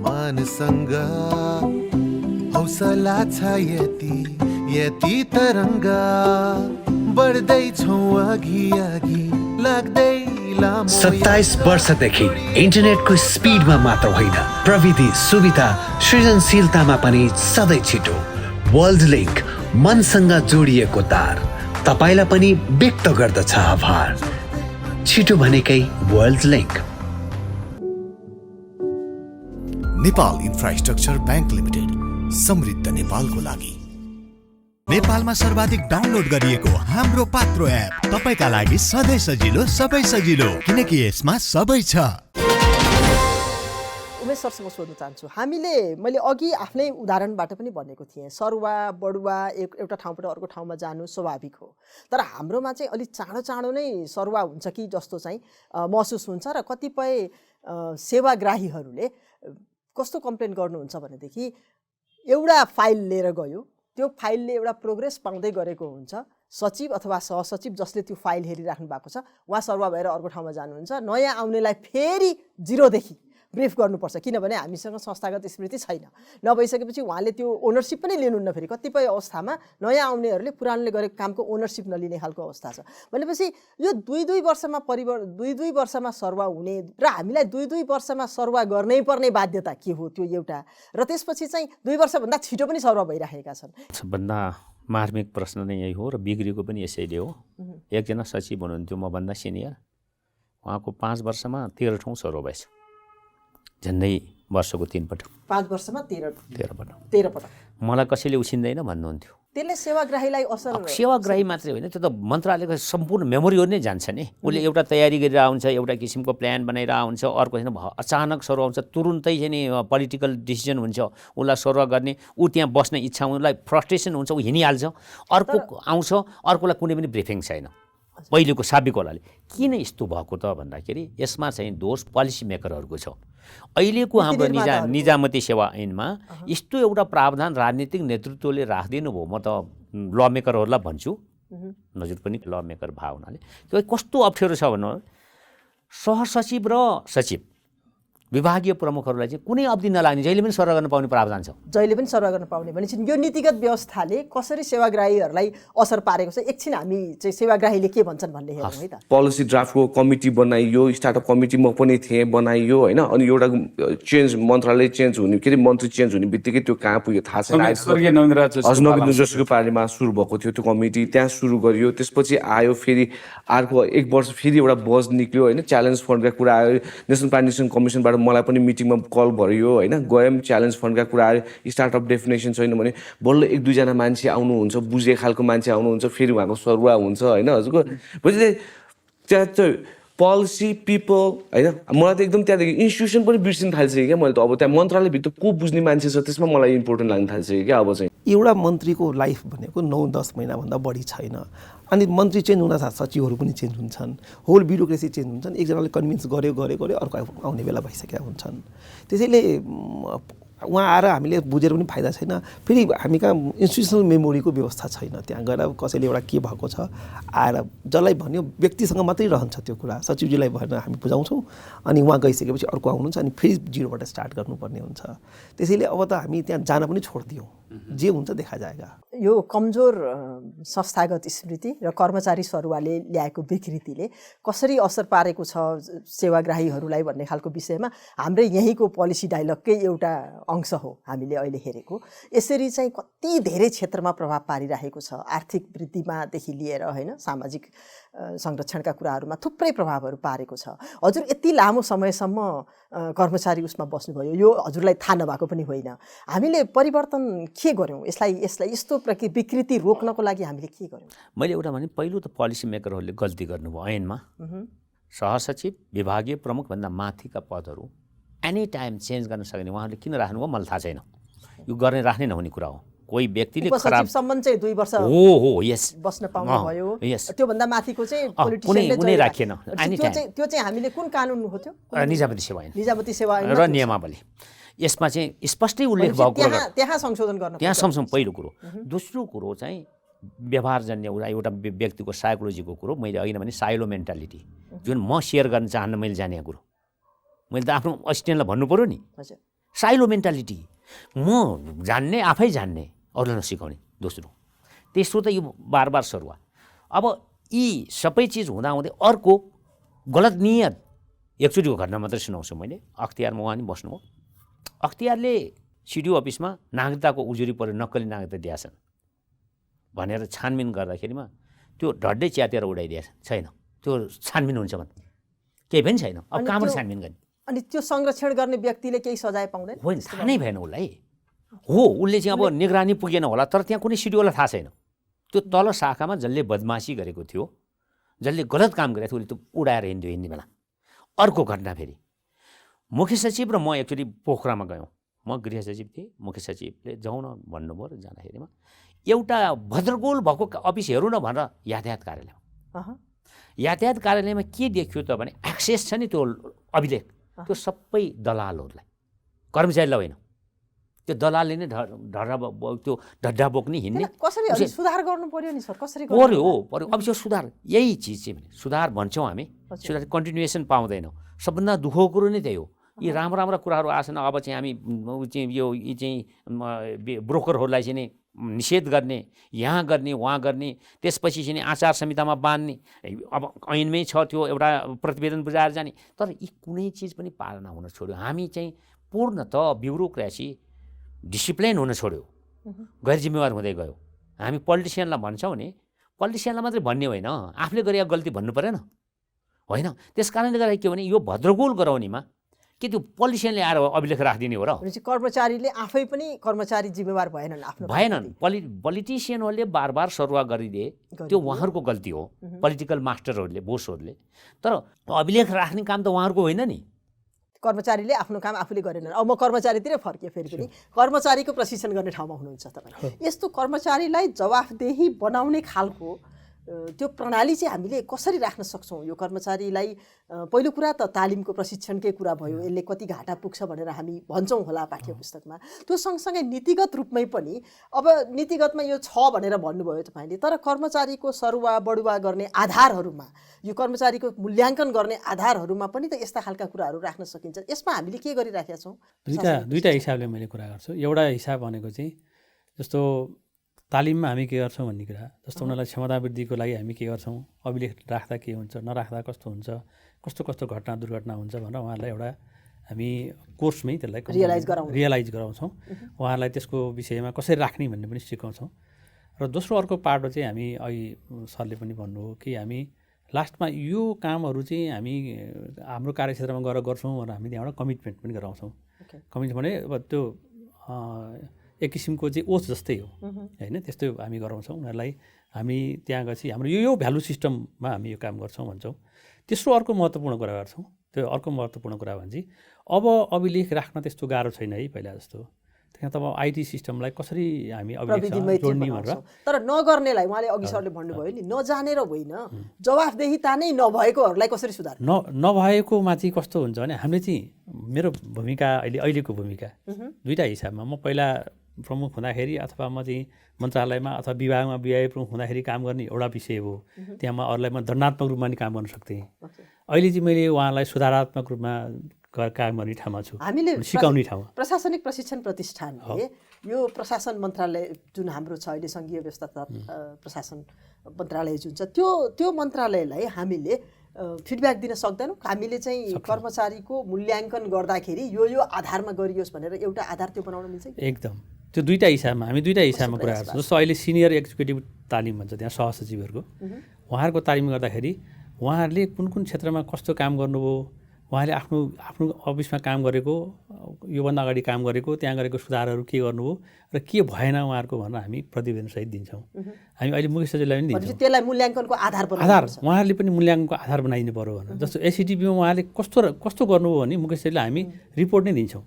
मानसँग हौसला छ यति तरङ्ग, बढ्दैछौँ अघि लाग्दै लामो। 27 वर्षदेखि इन्टरनेटको स्पिडमा मात्र होइन, प्रविधि सुविधा सृजनशीलतामा पनि सधैँ छिटो। वर्ल्ड लिङ्क, मनसँग जोडिएको तार, तपाईँलाई पनि व्यक्त गर्दछ आभार। छिटो भनेकै world link. Nepal infrastructure bank limited, समृद्ध नेपालको लागि। नेपालमा सर्वाधिक डाउनलोड गरिएको हाम्रो पात्रो एप तपाईका लागि सधैँ सजिलो, सबै सजिलो, किनकि यसमा सबै छ। उमेश सरसँग सोध्न चाहन्छु, मैले अघि आफ्नै उदाहरणबाट पनि भनेको थिएँ, सरुवा बडुवा एउटा ठाउँबाट अर्को ठाउँमा जानु स्वाभाविक हो, तर हाम्रोमा चाहिँ अलिक चाँडो नै सरुवा हुन्छ कि जस्तो चाहिँ महसुस हुन्छ। र कतिपय सेवाग्राहीहरूले कस्तो कम्प्लेन गर्नुहुन्छ भनेदेखि एउटा फाइल लिएर गयो, त्यो फाइलले एउटा प्रोग्रेस पाउँदै गरेको हुन्छ, सचिव अथवा सहसचिव जसले त्यो फाइल हेरिराख्नु भएको छ उहाँ सरुवा भएर अर्को ठाउँमा जानुहुन्छ, नयाँ आउनेलाई फेरि जिरोदेखि ब्रिफ गर्नुपर्छ, किनभने हामीसँग संस्थागत स्मृति छैन। नभइसकेपछि उहाँले त्यो ओनरसिप पनि लिनुहुन्न। फेरि कतिपय अवस्थामा नयाँ आउनेहरूले पुरानोले गरेको कामको ओनरसिप नलिने खालको अवस्था छ। भनेपछि यो 2-2 वर्षमा 2-2 वर्षमा सरुवा हुने र हामीलाई 2-2 वर्षमा सरुवा गर्नै पर्ने बाध्यता के हो त्यो एउटा, र त्यसपछि चाहिँ 2 वर्षभन्दा छिटो पनि सरुवा भइरहेका छन्। सबभन्दा मार्मिक प्रश्न नै यही हो र बिग्रेको पनि यसैले हो। एकजना सचिव हुनुहुन्थ्यो मभन्दा सिनियर, उहाँको 5 वर्षमा 13 ठाउँ सरुवा भएछ, झन्डै वर्षको 3 पटक। 5 वर्षमा 13 पटक। मलाई कसैले उछिन्दैन भन्नुहुन्थ्यो। त्यसले सेवाग्राहीलाई असर, सेवाग्राही मात्रै होइन, त्यो त मन्त्रालयको सम्पूर्ण मेमोरी नै जान्छ नि। उसले एउटा तयारी गरेर आउँछ, एउटा किसिमको प्लान बनाएर आउँछ, अर्को होइन अचानक सरुवा आउँछ, तुरुन्तै चाहिँ नि पोलिटिकल डिसिजन हुन्छ, उसलाई सरुवा गर्ने, ऊ त्यहाँ बस्ने इच्छा, उसलाई फ्रस्ट्रेसन हुन्छ, ऊ हिँडिहाल्छ। अर्को आउँछ, अर्कोलाई कुनै पनि ब्रिफिङ छैन। पहिलेको साबिकवालाले किन यस्तो भएको त भन्दाखेरि यसमा चाहिँ दोष पोलिसी मेकरहरूको छ। अहिलेको हाम्रो निजामती सेवा ऐनमा यस्तो एउटा प्रावधान राजनीतिक नेतृत्वले राखिदिनु भयो। म त ल मेकरहरूलाई भन्छु, नजिक पनि ल मेकर भए हुनाले त्यो कस्तो अप्ठ्यारो छ भन्नु, सहसचिव र सचिव विभागीय प्रमुखहरूलाई चाहिँ कुनै अवधि नलाग्ने, जहिले पनि सरुवा गर्न पाउने प्रावधान छ। जहिले पनि सरुवा गर्न पाउने भनेपछि यो नीतिगत व्यवस्थाले कसरी सेवाग्राहीहरूलाई असर पारेको छ, एकछिन हामी चाहिँ सेवाग्राहीले के भन्छन् भन्ने हेरौँ है त। पोलिसी ड्राफ्टको कमिटी बनाइयो, स्टार्टअप कमिटी म पनि थिएँ, बनाइयो होइन। अनि एउटा चेन्ज, मन्त्रालय चेन्ज हुने, के अरे मन्त्री चेन्ज हुने बित्तिकै त्यो कहाँ पुग्यो थाहा छैन। नवीन जोशीको पालिमा सुरु भएको थियो त्यो कमिटी, त्यहाँ सुरु गरियो। त्यसपछि आयो फेरि अर्को 1 वर्ष फेरि एउटा बज निक्ल्यो होइन, च्यालेन्ज फन्डका कुरा आयो। नेसनल प्लानिङ कमिसनबाट मलाई पनि मिटिङमा कल भयो होइन, गयौँ, च्यालेन्ज फन्डका कुरा आयो। स्टार्टअप डेफिनेसन छैन भने बल्ल 1-2 जना मान्छे आउनुहुन्छ, बुझे खालको मान्छे आउनुहुन्छ, फेरि उहाँको सरुवा हुन्छ होइन हजुरको। बुझ्दै त्यहाँ पोलिसी पिपल होइन, मलाई त एकदम त्यहाँदेखि इन्स्टिट्युसन पनि बिर्सिन थालिसक्यो क्या मैले त। अब त्यहाँ मन्त्रालयभित्र को बुझ्ने मान्छे छ त्यसमा मलाई इम्पोर्टेन्ट लाग्न थालिसक्यो क्या अब चाहिँ। एउटा मन्त्रीको लाइफ भनेको 9-10 महिनाभन्दा बढी छैन। अनि मन्त्री चेन्ज हुन साथ सचिवहरू पनि चेन्ज हुन्छन्, होल ब्युरोक्रेसी चेन्ज हुन्छन्। एकजनाले कन्भिन्स गर्यो अर्को आउने बेला भइसकेका हुन्छन्। त्यसैले उहाँ आएर हामीले बुझेर पनि फाइदा छैन। फेरि हामी कहाँ इन्स्टिट्युसनल मेमोरीको व्यवस्था छैन। त्यहाँ गएर कसैले एउटा के भएको छ आएर जसलाई भन्यो व्यक्तिसँग मात्रै रहन्छ त्यो कुरा। सचिवजीलाई भएन हामी बुझाउँछौँ, अनि उहाँ गइसकेपछि अर्को आउनुहुन्छ, अनि फेरि जिरोबाट स्टार्ट गर्नुपर्ने हुन्छ। त्यसैले अब त हामी त्यहाँ जान पनि छोडिदियौँ, जे हुन्छ देखा जाएगा। यो कमजोर संस्थागत स्मृति र कर्मचारी सरुवाले ल्याएको विकृतिले कसरी असर पारेको छ सेवाग्राहीहरूलाई भन्ने खालको विषयमा हाम्रै यहीँको पोलिसी डायलगकै एउटा अंश हो हामीले अहिले हेरेको। यसरी चाहिँ कति धेरै क्षेत्रमा प्रभाव पारिरहेको छ, आर्थिक वृद्धिमादेखि लिएर होइन, सामाजिक संरक्षणका कुराहरूमा थुप्रै प्रभावहरू पारेको छ। हजुर यति लामो समयसम्म कर्मचारी उसमा बस्नुभयो, यो हजुरलाई थाहा नभएको पनि होइन। हामीले परिवर्तन के गर्यौँ यसलाई यस्तो विकृति रोक्नको लागि हामीले के गर्यौँ? मैले एउटा भने पहिलो त पोलिसी मेकरहरूले गल्ती गर्नुभयो ऐनमा। सहसचिव, विभागीय प्रमुखभन्दा माथिका पदहरू एनी टाइम चेन्ज गर्न सक्ने उहाँहरूले किन राख्नुभयो मलाई थाहा छैन। यो गर्ने राख्ने नहुने कुरा हो। कोही व्यक्तिले खराब सम्म चाहिँ 2 वर्ष हो यस बस्न पाउनु भयो, त्योभन्दा माथिको चाहिँ कुनै राखेन। त्यो चाहिँ हामीले कुन कानुन हो त्यो? निजामती सेवा ऐन र नियमावली, यसमा चाहिँ स्पष्टै उल्लेख भएको त्यहाँ संशोधन गर्न, त्यहाँ सँगसँगै पहिलो कुरो। दोस्रो कुरो चाहिँ व्यवहारजन्य एउटा व्यक्तिको साइकोलोजीको कुरो। मैले अघि भने साइलो मेन्टालिटी, जुन म सेयर गर्न चाहन्न मैले जानेको कुरो, मैले त आफ्नो असिस्टेन्टलाई भन्नु पऱ्यो नि। साइलो मेन्टालिटी, म जान्ने आफै जान्ने, अरूलाई नसिकाउने। दोस्रो, तेस्रो त यो बार सरुवा। अब यी सबै चिज हुँदाहुँदै अर्को गलत नियत, एकचोटिको घटना मात्रै सुनाउँछु मैले। अख्तियारमा उहाँ नि बस्नुभयो, अख्तियारले सिडिओ अफिसमा नागरिकताको उजुरी पऱ्यो, नक्कली नागरिकता दिएछन् भनेर छानबिन गर्दाखेरिमा त्यो ढड्डै च्यातेर उडाइदिएछ। छैन त्यो छानबिन हुन्छ भने केही पनि छैन। अब कहाँबाट छानबिन गर्ने? अनि त्यो संरक्षण गर्ने व्यक्तिले केही सजाय पाउँदैन? होइन, थाहा नै भएन उसलाई। हो, उसले चाहिँ अब निगरानी पुगेन होला, तर त्यहाँ कुनै सिडिओलाई थाहा छैन। त्यो तल शाखामा जसले बदमासी गरेको थियो, जसले गलत काम गरेको थियो, उसले त्यो उडाएर हिँड्ने बेला। अर्को घटना फेरि मुख्य सचिव र म एकचोटि पोखरामा गयौँ। म गृह सचिव थिएँ, मुख्य सचिवले जाउँ न भन्नुभयो र जाँदाखेरिमा एउटा भद्रगोल भएको अफिस हेरौँ न भनेर यातायात कार्यालयमा के देखियो त भने एक्सेस छ नि त्यो अभिलेख, त्यो सबै दलालहरूलाई, कर्मचारीलाई होइन। त्यो दलालले नै त्यो ढड्डा बोक्ने हिँड्ने। कसरी सुधार गर्नु पर्यो नि सर? कसरी पर्यो? अब त्यो सुधार, यही चिज चाहिँ सुधार भन्छौँ हामी, सुधार कन्टिन्युएसन पाउँदैनौँ। सबभन्दा दुःखको कुरो नै त्यही हो। यी राम्रा कुराहरू आछन्। अब चाहिँ हामी यी चाहिँ ब्रोकरहरूलाई चाहिँ नि निषेध गर्ने, यहाँ गर्ने वहाँ गर्ने, त्यसपछि चाहिँ आचार संहितामा बाँध्ने, अब ऐनमै छ त्यो एउटा प्रतिवेदन बुझाएर जाने, तर यी कुनै चिज पनि पालना हुन छोड्यो। हामी चाहिँ पूर्णत ब्युरोक्रेसी डिसिप्लिन हुन छोड्यो, गैर जिम्मेवार हुँदै गयो। हामी पोलिटिसियनलाई भन्छौँ नि, पोलिटिसियनलाई मात्रै भन्ने होइन, आफूले गरेका गल्ती भन्नु परेन होइन। त्यस कारणले गर्दा के भने यो भद्रगोल गराउनेमा के त्यो पोलिटिसियनले आएर अभिलेख राखिदिने हो र? कर्मचारीले आफै पनि कर्मचारी जिम्मेवार भएनन्, आफ्नो भएनन्। पोलिटिसियनहरूले बार गरिदिए, त्यो उहाँहरूको गल्ती हो, पोलिटिकल मास्टरहरूले, बोसहरूले। तर अभिलेख राख्ने काम त उहाँहरूको होइन नि। कर्मचारीले आफ्नो काम आफूले गरेनन्। अब म कर्मचारीतिर फर्केँ फेरि पनि। कर्मचारीको प्रशिक्षण गर्ने ठाउँमा हुनुहुन्छ तपाईँ। यस्तो कर्मचारीलाई जवाफदेही बनाउने खालको त्यो प्रणाली चाहिँ हामीले कसरी राख्न सक्छौँ? यो कर्मचारीलाई पहिलो कुरा त तालिमको प्रशिक्षणकै कुरा भयो, यसले कति घाटा पुग्छ भनेर हामी भन्छौँ होला पाठ्य पुस्तकमा। त्यो सँगसँगै नीतिगत रूपमै पनि, अब नीतिगतमा यो छ भनेर भन्नुभयो तपाईँले, तर कर्मचारीको सरुवा बढुवा गर्ने आधारहरूमा, यो कर्मचारीको मूल्याङ्कन गर्ने आधारहरूमा पनि त यस्ता खालका कुराहरू राख्न सकिन्छ। यसमा हामीले के गरिराखेका छौँ? दुईटा हिसाबले मैले कुरा गर्छु। एउटा हिसाब भनेको चाहिँ जस्तो तालिममा हामी के गर्छौँ भन्ने कुरा, जस्तो उनीहरूलाई क्षमता वृद्धिको लागि हामी के गर्छौँ, अभिलेख राख्दा के हुन्छ, नराख्दा कस्तो हुन्छ, कस्तो घटना दुर्घटना हुन्छ भनेर उहाँहरूलाई एउटा हामी कोर्समै त्यसलाई रियलाइज गराउँछौँ। उहाँहरूलाई त्यसको विषयमा कसरी राख्ने भन्ने पनि सिकाउँछौँ। र दोस्रो अर्को पाटो चाहिँ हामी अहिले सरले पनि भन्नुभयो कि हामी लास्टमा यो कामहरू चाहिँ हामी हाम्रो कार्यक्षेत्रमा गएर गर्छौँ भनेर हामी त्यहाँबाट कमिटमेन्ट पनि गराउँछौँ। कमिटमेन्ट भने अब त्यो एक किसिमको चाहिँ ओथ जस्तै हो होइन, त्यस्तै हामी गराउँछौँ उनीहरूलाई। हामी त्यहाँ गएपछि हाम्रो यो भ्यालु सिस्टममा हामी यो काम गर्छौँ भन्छौँ। तेस्रो अर्को महत्त्वपूर्ण कुरा गर्छौँ। त्यो अर्को महत्त्वपूर्ण कुरा भने चाहिँ अब अभिलेख राख्न त्यस्तो गाह्रो छैन है पहिला जस्तो। त्यहाँ त अब आइटी सिस्टमलाई कसरी हामी अभिलेख जोड्ने भनेर। तर नगर्नेलाई उहाँले अघि सरले भन्नुभयो नि, नजानेर होइन, जवाफदेहिता नै नभएकोहरूलाई कसरी सुधार? नभएकोमा चाहिँ कस्तो हुन्छ भने हामीले चाहिँ, मेरो भूमिका अहिलेको भूमिका दुईवटा हिसाबमा, म पहिला प्रमुख हुँदाखेरि अथवा म चाहिँ मन्त्रालयमा अथवा विभागमा विभागीय प्रमुख हुँदाखेरि काम गर्ने एउटा विषय हो, त्यहाँ म अरूलाई म दण्डात्मक रूपमा नि काम गर्न सक्थेँ। अहिले चाहिँ मैले उहाँलाई सुधारात्मक रूपमा काम गर्ने ठाउँमा छु, हामीले सिकाउने ठाउँमा। प्रशासनिक प्रशिक्षण प्रतिष्ठानले यो प्रशासन मन्त्रालय जुन हाम्रो छ अहिले, सङ्घीय व्यवस्था प्रशासन मन्त्रालय जुन छ, त्यो मन्त्रालयलाई हामीले फिडब्याक दिन सक्दैनौँ? हामीले चाहिँ कर्मचारीको मूल्याङ्कन गर्दाखेरि यो आधारमा गरियोस् भनेर एउटा आधार त्यो बनाउन मिल्छ? एकदम। त्यो दुईवटा हिसाबमा हामी दुईवटा हिसाबमा कुरा गर्छौँ। जस्तो अहिले सिनियर एक्जिक्युटिभ तालिम भन्छ, त्यहाँ सहसचिवहरूको उहाँहरूको तालिम गर्दाखेरि उहाँहरूले कुन क्षेत्रमा कस्तो काम गर्नुभयो, उहाँले आफ्नो अफिसमा काम गरेको, योभन्दा अगाडि काम गरेको, त्यहाँ गरेको सुधारहरू के गर्नुभयो र के भएन उहाँहरूको भनेर हामी प्रतिवेदनसहित दिन्छौँ। हामी अहिले मुख्य सचिवलाई पनि दिन्छौँ। त्यसलाई मूल्याङ्कनको आधार उहाँहरूले पनि मूल्याङ्कनको आधार बनाइदिनु पऱ्यो भनेर। जस्तो एससिटिपीमा उहाँले कस्तो गर्नुभयो भने मुख्य सचिवलाई हामी रिपोर्ट नै दिन्छौँ।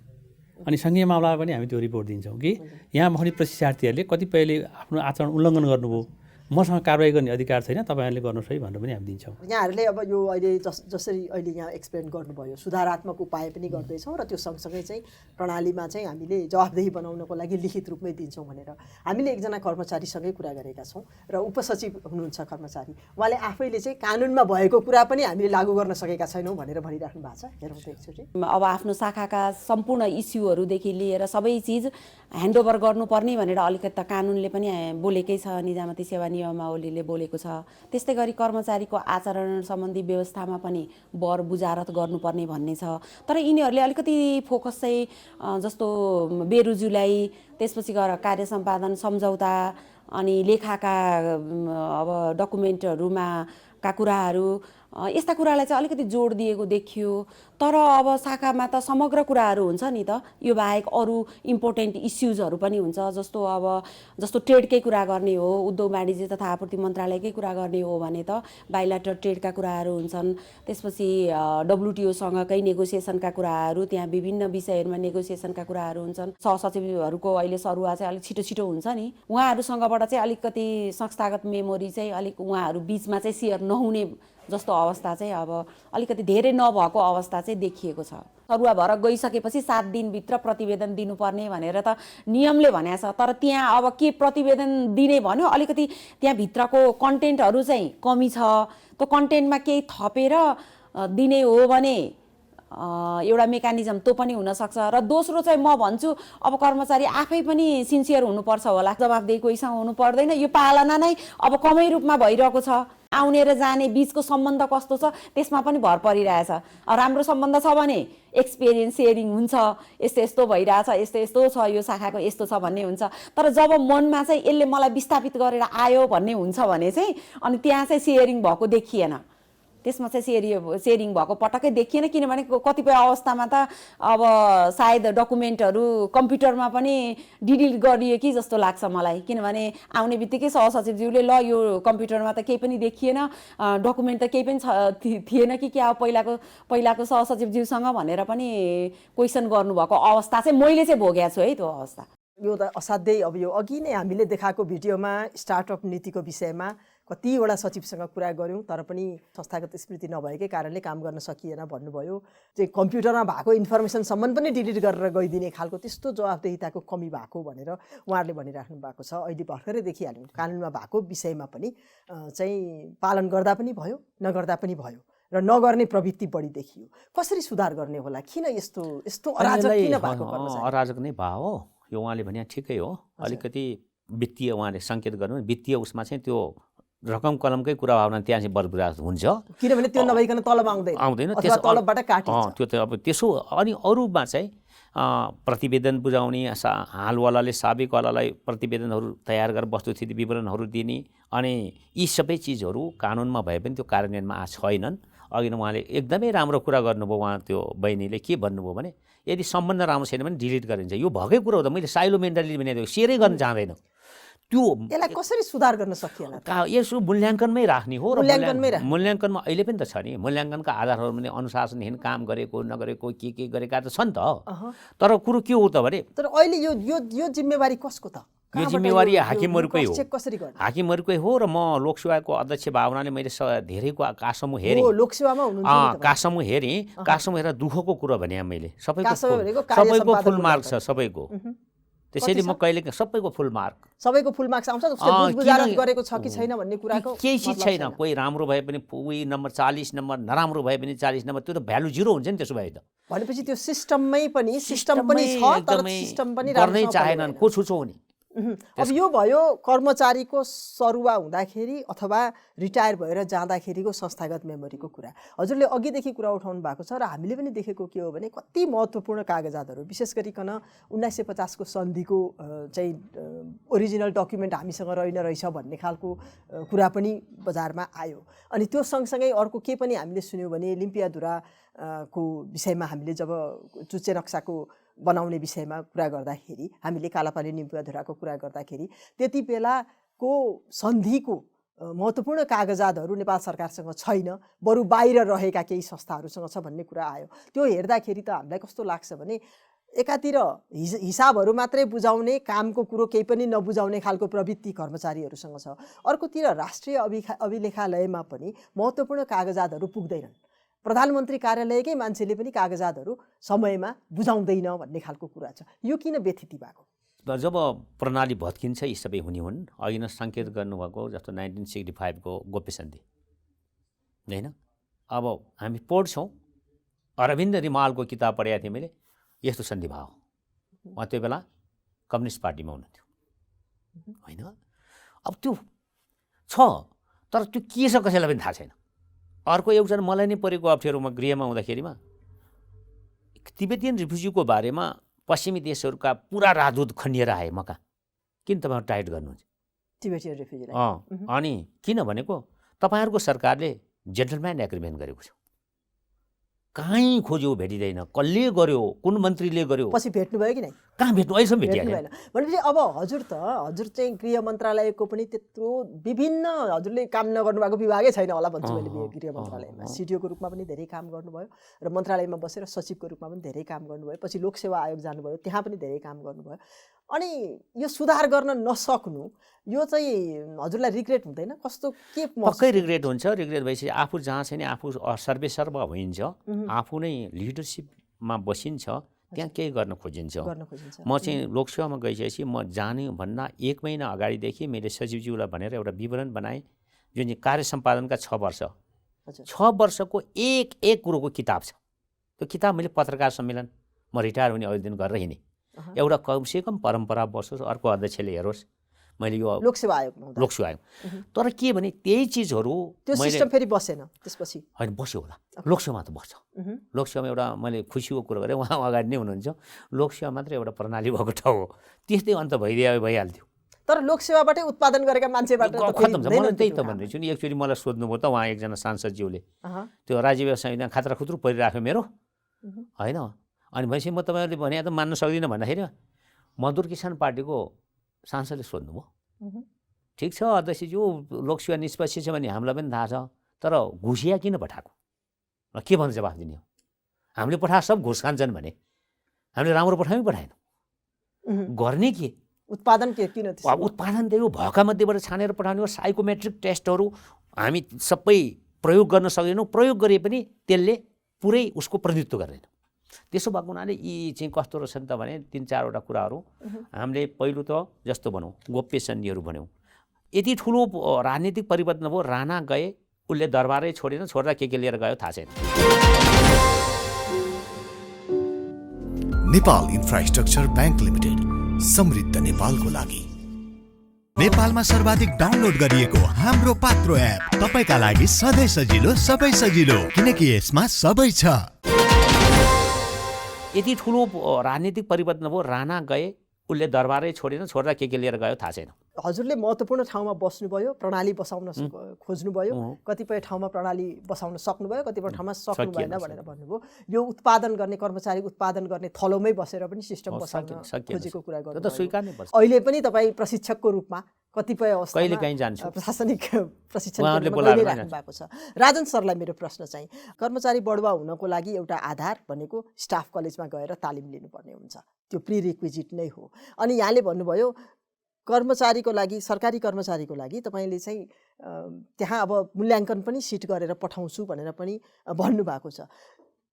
अनि सङ्घीय मामलामा पनि हामी त्यो रिपोर्ट दिन्छौँ कि यहाँ बस्ने प्रशिक्षार्थीहरूले कतिपयले आफ्नो आचरण उल्लङ्घन गर्नुभयो, मसँग कारवाही गर्ने अधिकार छैन, तपाईँहरूले गर्नुहोस् है भनेर पनि हामी दिन्छौँ। यहाँहरूले अब यो अहिले जसरी अहिले यहाँ एक्सप्लेन गर्नुभयो, सुधारात्मक उपाय पनि गर्दैछौँ र त्यो सँगसँगै चाहिँ प्रणालीमा चाहिँ हामीले जवाफदेही बनाउनको लागि लिखित रूपमै दिन्छौँ भनेर हामीले एकजना कर्मचारीसँगै कुरा गरेका छौँ। र उपसचिव हुनुहुन्छ कर्मचारी, उहाँले आफैले चाहिँ कानुनमा भएको कुरा पनि हामीले लागू गर्न सकेका छैनौँ भनेर भनिराख्नु भएको छ। हेरौँ त एकचोटि। अब आफ्नो शाखाका सम्पूर्ण इस्युहरूदेखि लिएर सबै चिज ह्यान्डओभर गर्नुपर्ने भनेर अलिकति त कानुनले पनि बोलेकै छ, निजामती सेवा नियमावलीले बोलेको छ। त्यस्तै गरी कर्मचारीको आचरण सम्बन्धी व्यवस्थामा पनि बर बुझारत गर्नुपर्ने भन्ने छ। तर यिनीहरूले अलिकति फोकस चाहिँ जस्तो बेरुजुलाई, त्यसपछि गएर कार्य सम्पादन सम्झौता अनि लेखाका अब डकुमेन्टहरूमा का कुराहरू, यस्ता कुरालाई चाहिँ अलिकति जोड दिएको देखियो। तर अब शाखामा त समग्र कुराहरू हुन्छ नि त, यो बाहेक अरू इम्पोर्टेन्ट इस्युजहरू पनि हुन्छ। जस्तो ट्रेडकै कुरा गर्ने हो, उद्योग वाणिज्य तथा आपूर्ति मन्त्रालयकै कुरा गर्ने हो भने त बाइलाटर ट्रेडका कुराहरू हुन्छन्। त्यसपछि WTOसँगकै नेगोसिएसनका कुराहरू, त्यहाँ विभिन्न विषयहरूमा नेगोसिएसनका कुराहरू हुन्छन्। सहसचिवहरूको अहिले सरुवा चाहिँ अलिक छिटो हुन्छ नि, उहाँहरूसँगबाट चाहिँ अलिकति संस्थागत मेमोरी चाहिँ अलिक उहाँहरू बिचमा चाहिँ सेयर नहुने जस्तो अवस्था चाहिँ अब अलिकति धेरै नभएको अवस्था चाहिँ देखिएको छ। सरुवा भएर गइसकेपछि 7 दिनभित्र प्रतिवेदन दिनुपर्ने भनेर त नियमले भनेको छ। तर त्यहाँ अब के प्रतिवेदन दिने भन्यो, अलिकति त्यहाँभित्रको कन्टेन्टहरू चाहिँ कमी छ। त्यो कन्टेन्टमा केही थपेर दिने हो भने एउटा मेकानिजम त्यो पनि हुनसक्छ। र दोस्रो चाहिँ म भन्छु अब कर्मचारी आफै पनि सिन्सियर हुनुपर्छ होला, जवाफदेही कोहीसँग हुनु पर्दैन। यो पालना नै अब कमै रूपमा भइरहेको छ, आउने र जाने बिचको सम्बन्ध कस्तो छ त्यसमा पनि भर परिरहेछ। राम्रो सम्बन्ध छ भने एक्सपिरियन्स सेयरिङ हुन्छ, यस्तो यस्तो भइरहेछ, यस्तो यस्तो छ, यो शाखाको यस्तो छ भन्ने हुन्छ। तर जब मनमा चाहिँ यसले मलाई विस्थापित गरेर आयो भन्ने हुन्छ भने चाहिँ अनि त्यहाँ चाहिँ सेयरिङ भएको देखिएन, त्यसमा चाहिँ सेयरिङ भएको पटक्कै देखिएन। किनभने कतिपय अवस्थामा त अब सायद डकुमेन्टहरू कम्प्युटरमा पनि डिलिट गरियो कि जस्तो लाग्छ मलाई। किनभने आउने बित्तिकै सहसचिवज्यूले ल यो कम्प्युटरमा त केही पनि देखिएन, डकुमेन्ट त केही पनि थिएन कि क्या पहिलाको सहसचिवज्यूसँग भनेर पनि क्वेसन गर्नुभएको अवस्था चाहिँ मैले चाहिँ भोगेको छु है। त्यो अवस्था यो त असाध्यै। अब यो अघि नै हामीले देखाएको भिडियोमा स्टार्टअप नीतिको विषयमा कतिवटा सचिवसँग कुरा गऱ्यौँ, तर पनि संस्थागत स्मृति नभएकै कारणले काम गर्न सकिएन भन्नुभयो। चाहिँ कम्प्युटरमा भएको इन्फर्मेसनसम्म पनि डिलिट गरेर गइदिने खालको त्यस्तो जवाफदेहिताको कमी भएको भनेर उहाँहरूले भनिराख्नु भएको छ। अहिले भर्खरै देखिहाल्यौँ कानुनमा भएको विषयमा पनि चाहिँ पालन गर्दा पनि भयो, नगर्दा पनि भयो र नगर्ने प्रवृत्ति बढी देखियो। कसरी सुधार गर्ने होला? किन यस्तो अराजक किन भएको? अराजक नै भयो यो उहाँले भने ठिकै हो। अलिकति वित्तीय उहाँले सङ्केत गर्नु, वित्तीय उसमा चाहिँ त्यो रकम कलमकै कुरा भयो भने त्यहाँ चाहिँ बरबुराज हुन्छ, किनभने त्यो नभइकन तलब आउँदैन तलबबाट काटिन्छ। त्यो त अब त्यसो। अनि अरूमा चाहिँ प्रतिवेदन बुझाउने, हालवालाले साबिकवालालाई प्रतिवेदनहरू तयार गरेर वस्तुस्थिति विवरणहरू दिने, अनि यी सबै चिजहरू कानुनमा भए पनि त्यो कार्यान्वयनमा छैनन्। अघि नै उहाँले एकदमै राम्रो कुरा गर्नुभयो। उहाँ त्यो बहिनीले के भन्नुभयो भने यदि सम्बन्ध राम्रो छैन भने डिलिट गरिन्छ। यो भएकै कुरा हो त। मैले साइलो मेन्टालिटी भनेको सेयरै गर्न जाँदैन। त्यो यसलाई कसरी सुधार गर्न सकिएला? यसो मूल्याङ्कनमै राख्ने हो। र मूल्याङ्कनमा अहिले पनि त छ नि, मूल्याङ्कनका आधारहरू पनि अनुशासनहीन काम गरेको नगरेको के गरेका त छ नि त। तर कुरो के हो त भने तर अहिले यो जिम्मेवारी कसको त? यो जिम्मेवारी हाकिमहरूकै हो। कसरी गर्ने? हाकिमहरूकै हो। र म लोकसेवाको अध्यक्ष भावनाले मैले धेरैको कासमूह हेरेँ। लोकसेवामा हुनुहुन्छ? कासमूह हेरेँ। कासमूह हेरेर दुःखको कुरा भने मैले सबैको फुल मार्क छ सबैको। त्यसैले म कहिले सबैको फुल मार्क्स आउँछ। बुझारत गरेको छ कि छैन भन्ने कुराको केही चिज छैन। कोही राम्रो भए पनि नम्बर 40 नम्बर, नराम्रो भए पनि 40 नम्बर, त्यो त भ्यालु जिरो हुन्छ नि। त्यसो भए त भनेपछि त्यो सिस्टम पनि छ, तर सिस्टम पनि गर्नै चाहेनन्। को छुचो हुने? अब यो भयो कर्मचारीको सरुवा हुँदाखेरि अथवा रिटायर भएर जाँदाखेरिको संस्थागत मेमोरीको कुरा। हजुरले अघिदेखि कुरा उठाउनु भएको छ र हामीले पनि देखेको के हो भने कति महत्त्वपूर्ण कागजातहरू, विशेष गरिकन 1950 को सन्धिको चाहिँ ओरिजिनल डकुमेन्ट हामीसँग रहेछ भन्ने खालको कुरा पनि बजारमा आयो। अनि त्यो सँगसँगै अर्को के पनि हामीले सुन्यौँ भने लिम्पियाधुरा को विषयमा हामीले जब चुच्चे नक्साको बनाउने विषयमा कुरा गर्दाखेरि, हामीले कालापानी लिम्पियाधुराको कुरा गर्दाखेरि त्यति बेलाको सन्धिको महत्त्वपूर्ण कागजातहरू नेपाल सरकारसँग छैन, बरु बाहिर रहेका केही संस्थाहरूसँग छ भन्ने कुरा आयो। त्यो हेर्दाखेरि त हामीलाई कस्तो लाग्छ भने एकातिर हिसाबहरू मात्रै बुझाउने, कामको कुरो केही पनि नबुझाउने खालको प्रवृत्ति कर्मचारीहरूसँग छ, अर्कोतिर राष्ट्रिय अभिलेखालयमा पनि महत्त्वपूर्ण कागजातहरू पुग्दैनन्। प्रधानमन्त्री कार्यालयकै मान्छेले पनि कागजातहरू समयमा बुझाउँदैन भन्ने खालको कुरा छ। यो किन व्यथिति भएको? जब प्रणाली भत्किन्छ यी सबै हुने हुन्। अघि नै सङ्केत गर्नुभएको जस्तो 1965 को गोप्य सन्धि होइन। अब हामी पढ्छौँ, अरविन्द रिमालको किताब पढेको थिएँ मैले, यस्तो सन्धि भयो। उहाँ त्यो बेला कम्युनिस्ट पार्टीमा हुनुहुन्थ्यो होइन। अब त्यो छ, तर त्यो के छ कसैलाई पनि थाहा छैन। अर्को एकजना मलाई नै परेको अप्ठ्यारोमा गृहमा हुँदाखेरिमा तिब्बतीयन रिफ्युजीको बारेमा पश्चिमी देशहरूका पुरा राजदूत खनिएर आए मका। किन तपाईँ टाइट गर्नुहुन्छ तिब्बतीयन रिफ्युजीलाई? अनि किन भनेको तपाईँहरूको सरकारले जेन्टलम्यान एग्रिमेन्ट गरेको छ, कहीँ खोज्यो भेटिँदैन। कसले गर्यो? कुन मन्त्रीले गर्यो? पछि भेट्नुभयो कि नै? कहाँ भेट्नु? अहिलेसम्म भेटिएन। भनेपछि अब हजुर चाहिँ गृह मन्त्रालयको पनि त्यत्रो विभिन्न, हजुरले काम नगर्नु भएको विभागै छैन होला भन्छु मैले। गृह मन्त्रालयमा सिडिओको रूपमा पनि धेरै काम गर्नुभयो र मन्त्रालयमा बसेर सचिवको रूपमा पनि धेरै काम गर्नुभयो। पछि लोकसेवा आयोग जानुभयो, त्यहाँ पनि धेरै काम गर्नुभयो। अनि यो सुधार गर्न नसक्नु यो चाहिँ हजुरलाई रिग्रेट हुँदैन? कस्तो के? पक्कै रिग्रेट हुन्छ। रिग्रेट भएपछि आफू जहाँ छैन आफू सर्वेसर्व होइन्छ, आफू नै लिडरसिपमा बसिन्छ, त्यहाँ केही गर्न खोजिन्छ। म चाहिँ लोकसेवामा गइसकेपछि म जाने भन्दा 1 महिना अगाडिदेखि मैले सचिवज्यूलाई भनेर एउटा विवरण बनाएँ, जुन चाहिँ कार्य सम्पादनका 6 वर्ष 6 वर्षको एक कुरोको किताब छ। त्यो किताब मैले पत्रकार सम्मेलन म रिटायर हुने अघि दिन गरेर हिँडेँ। एउटा कमसेकम परम्परा बसोस्, अर्को अध्यक्षले हेरोस्, मैले यो लोकसेवा आयोग। तर के भने त्यही चिजहरू त्यो सिस्टम फेरि बसेन त्यसपछि। होइन बस्यो होला, लोकसेवा त बस्छ। लोकसेवामा एउटा मैले खुसीको कुरा गरेँ, उहाँ अगाडि नै हुनुहुन्छ, लोकसेवा मात्रै एउटा प्रणाली भएको ठाउँ हो, त्यस्तै अन्त भइहाल्थ्यो। तर लोकसेवाबाटै उत्पादन गरेका मान्छेबाट खत्तम छ। मलाई त्यही त भन्दैछु नि, एकचोटि मलाई सोध्नुभयो त उहाँ एकजना सांसदज्यूले, त्यो राज्य व्यवसाय संविधान खात्रा खुत्रु परिराख्यो मेरो, होइन? अनि भनेपछि म तपाईँहरूले भने त मान्न सक्दिनँ भन्दाखेरि मजदुर किसान पार्टीको सांसदले सोध्नुभयो, ठिक छ अध्यक्षज्यू, लोकसेवा निष्पक्ष छ भने हामीलाई पनि थाहा छ, तर घुसिया किन पठाएको? के भन्नु जवाफ दिने हो? हामीले पठाएको सब घुस खान्छन् भने हामीले राम्रो पठाएँ पठाएन, गर्ने के? उत्पादन के किन? उत्पादन त्यही हो, भएका मध्येबाट छानेर पठाउने हो। साइकोमेट्रिक टेस्टहरू हामी सबै प्रयोग गर्न सक्दैनौँ, प्रयोग गरे पनि त्यसले पुरै उसको प्रतिनिधित्व गर्दैन। त्यसो भएको हुनाले यी चाहिँ कस्तो रहेछन् त भने 3-4वटा कुराहरू हामीले पहिलो त जस्तो भनौँ गोप्य सन्धिहरू भन्यौँ। यति ठुलो राजनीतिक परिवर्तन भयो, राणा गए, उसले दरबारै छोडेन, छोड्दा के लिएर गयो थाहा छैन। नेपाल इन्फ्रास्ट्रक्चर ब्याङ्क लिमिटेड, समृद्ध नेपालको लागि। नेपालमा सर्वाधिक डाउनलोड गरिएको हाम्रो पात्रो एप तपाईका लागि सधैँ सजिलो, सबै सजिलो, किनकि यसमा सबै छ। यति ठुलो राजनीतिक परिवर्तन भयो, राणा गए, उसले दरबारै छोडेन, छोड्दा के लिएर गयो थाहा छैन। हजुरले महत्त्वपूर्ण ठाउँमा बस्नुभयो, प्रणाली बसाउन खोज्नुभयो, कतिपय ठाउँमा प्रणाली बसाउन सक्नुभयो, कतिपय ठाउँमा सक्नु भएन भनेर भन्नुभयो। यो उत्पादन गर्ने कर्मचारी उत्पादन गर्ने थलोमै बसेर पनि सिस्टम बसाउन खोजेको कुरा गर्नु त स्वीकार्नै पर्छ। अहिले पनि तपाईँ प्रशिक्षकको रूपमा कतिपय कहिले काहीँ जान्छु, प्रशासनिक प्रशिक्षण राख्नु भएको छ। राजन सरलाई मेरो प्रश्न चाहिँ, कर्मचारी बढुवा हुनको लागि एउटा आधार भनेको स्टाफ कलेजमा गएर तालिम लिनुपर्ने हुन्छ, त्यो प्रिरिक्विजिट नै हो। अनि यहाँले भन्नुभयो कर्मचारीको लागि, सरकारी कर्मचारीको लागि तपाईँले चाहिँ त्यहाँ अब मूल्याङ्कन पनि सिट गरेर पठाउँछु भनेर पनि भन्नुभएको छ।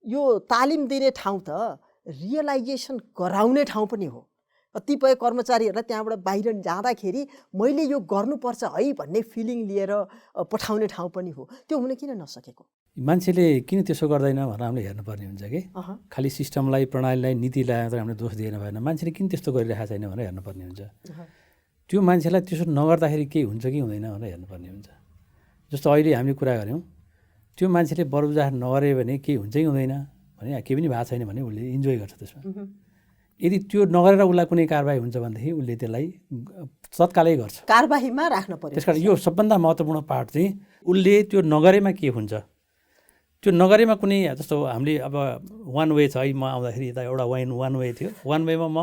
यो तालिम दिने ठाउँ त रियलाइजेसन गराउने ठाउँ पनि हो। कतिपय कर्मचारीहरूलाई त्यहाँबाट बाहिर जाँदाखेरि मैले यो गर्नुपर्छ है भन्ने फिलिङ लिएर पठाउने ठाउँ पनि हो। त्यो हुन किन नसकेको? मान्छेले किन त्यसो गर्दैन भनेर हामीले हेर्नुपर्ने हुन्छ कि खालि सिस्टमलाई, प्रणालीलाई, नीतिलाई मात्र हामीले दोष दिएन भएन, मान्छेले किन त्यस्तो गरिरहेको छैन भनेर हेर्नुपर्ने हुन्छ। त्यो मान्छेलाई त्यसो नगर्दाखेरि केही हुन्छ कि हुँदैन भनेर हेर्नुपर्ने हुन्छ। जस्तो अहिले हामीले कुरा गऱ्यौँ, त्यो मान्छेले बरबुजार नगरे भने केही हुन्छ कि हुँदैन भने, केही पनि भएको छैन भने उसले इन्जोय गर्छ त्यसमा। यदि त्यो नगरेर उसलाई कुनै कारबाही हुन्छ भनेदेखि उसले त्यसलाई तत्कालै गर्छ, कारबाहीमा राख्न पर्यो। त्यसकारण यो सबभन्दा महत्त्वपूर्ण पार्ट चाहिँ उसले त्यो नगरेमा के हुन्छ, त्यो नगरेमा कुनै जस्तो हामीले अब वान वे छ है, म आउँदाखेरि यता एउटा वान वे थियो, वान वेमा म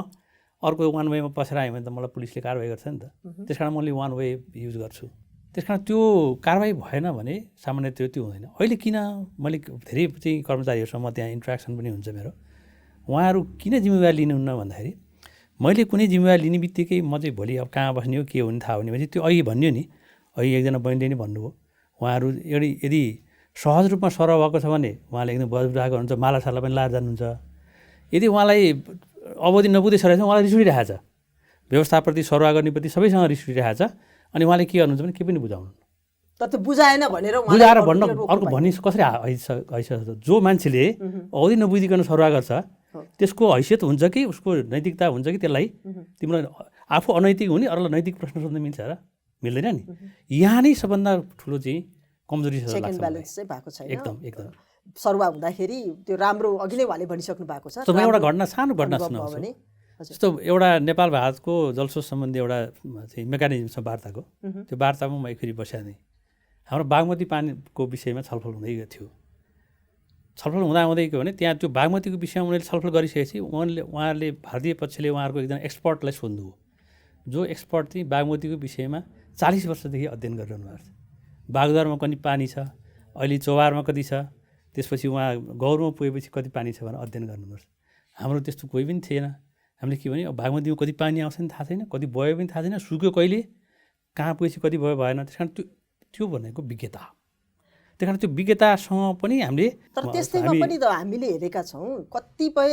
अर्को वान वेमा पसेर आएँ भने त मलाई पुलिसले कारवाही गर्छ नि त। त्यस कारण मैले वान वे युज गर्छु। त्यस कारण त्यो कारवाही भएन भने सामान्य त्यो हुँदैन। अहिले किन मैले धेरै चाहिँ कर्मचारीहरूसँग त्यहाँ इन्ट्रेक्सन पनि हुन्छ मेरो, उहाँहरू किन जिम्मेवारी लिनुहुन्न भन्दाखेरि मैले कुनै जिम्मेवारी लिने बित्तिकै म चाहिँ भोलि अब कहाँ बस्ने हो के हो नि थाहा हुने भने त्यो अघि भन्यो नि, अघि एकजना बहिनीले नि भन्नुभयो, उहाँहरू यदि सहज रूपमा सरह भएको छ भने उहाँले एकदम बजाएको हुन्छ, मालासाला पनि लाएर जानुहुन्छ। यदि उहाँलाई अवधि नबुझ्दै छ उहाँलाई रिस उठिरहेको छ, व्यवस्थाप्रति, सरुवा गर्नेप्रति सबैसँग रिस उठिरहेको छ, अनि उहाँले के गर्नुहुन्छ भने के पनि बुझाउनु, तर त्यो बुझाएन भनेर बुझाएर भन्न अर्को भन्ने कसरी हैसियत। जो मान्छेले अवधि नबुझिकन सरुवा गर्छ त्यसको हैसियत हुन्छ कि उसको नैतिकता हुन्छ कि त्यसलाई तिम्रो आफू अनैतिक हुने अरूलाई नैतिक प्रश्न सोध्न मिल्छ र मिल्दैन नि। यहाँ नै सबभन्दा ठुलो चाहिँ कमजोरी छ चेक एन्ड ब्यालेन्स चाहिँ भएको छैन। एकदम सरुवा हुँदाखेरि त्यो राम्रो अघि नै उहाँले भनिसक्नु भएको छ। तपाईँ एउटा घटना, सानो घटना सुनाउँछु। जस्तो एउटा नेपाल भारतको जलस्रोत सम्बन्धी एउटा चाहिँ मेकानिजम छ वार्ताको, त्यो वार्तामा म एकचोटि बसेको थिएँ। हाम्रो बागमती पानीको विषयमा छलफल हुँदै थियो। छलफल हुँदै के भने त्यहाँ त्यो बागमतीको विषयमा उनीहरूले छलफल गरिसकेपछि उहाँहरूले भारतीय पक्षले उहाँहरूको एकजना एक्सपर्टलाई सोध्नुभयो, जो एक्सपर्ट चाहिँ बागमतीको विषयमा 40 वर्षदेखि अध्ययन गरिरहनु भएको छ। बागदरमा कति पानी छ, अहिले चौबारमा कति छ, त्यसपछि उहाँ गौरमा पुगेपछि कति पानी छ भनेर अध्ययन गर्नुपर्छ। हाम्रो त्यस्तो कोही पनि थिएन। हामीले के भने बागमतीमा कति पानी आउँछ नि थाहा छैन, कति भयो पनि थाहा छैन, सुक्यो कहिले, कहाँ पुगेपछि कति भयो भएन। त्यस कारण त्यो भनेको विज्ञता। त्यही कारण त्यो विज्ञतासँग पनि हामीले तर त्यस्तैमा पनि त हामीले हेरेका छौँ कतिपय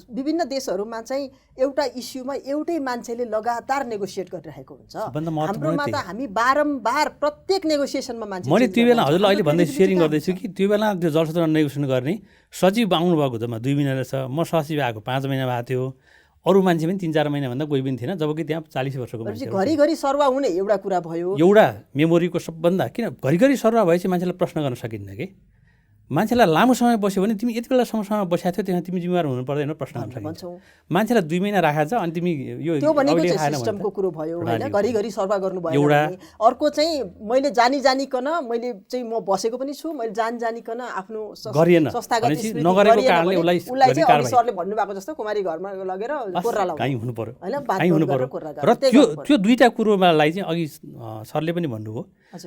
विभिन्न देशहरूमा चाहिँ एउटा इस्युमा एउटै मान्छेले लगातार नेगोसिएट गरिरहेको हुन्छ। हाम्रोमा त हामी बारम्बार प्रत्येक नेगोसिएसनमा मान्छे मैले त्यो बेला हजुरलाई अहिले भन्दै सेयरिङ गर्दैछु कि त्यो बेला त्यो जलस्रोत नेगोसिएसन गर्ने सचिव आउनुभएको जम्मा 2 महिना रहेछ, म सचिव आएको 5 महिना भएको थियो, अरू मान्छे पनि 3-4 महिनाभन्दा कोही पनि थिएन, जबकि त्यहाँ 40 वर्षको मान्छे घरिघरि सर्वा हुने एउटा कुरा भयो। एउटा मेमोरीको सबभन्दा किन घरिघरि सर्वा भएपछि मान्छेलाई प्रश्न गर्न सकिन्न कि मान्छेलाई लामो समय बस्यो भने तिमी यति बेला समयमा बसेको थियो त्यहाँ तिमी जिम्मेवार हुनु पर्दैन प्रश्न गर्न सकिन्छ। मान्छेलाई 2 महिना राखेको छ अनि तिमी यो त्यो भनेको चाहिँ सिस्टमको कुरो भयो हैन, घरिघरि सर्वा गर्नु भयो भने। अर्को चाहिँ मैले जानिकन मैले चाहिँ म बसेको पनि छु, मैले जानिकन आफ्नो संस्थागत स्मृति नगरेको कारणले उलाई चाहिँ अघि सरले भन्नुभएको जस्तो कुमारी घरमा लगेर कोर्रा लाउनु काहीँ हुनु पर्यो हैन, काहीँ हुनु पर्यो। र त्यो दुईटा कुरोलाई चाहिँ अघि सरले पनि भन्नुभयो,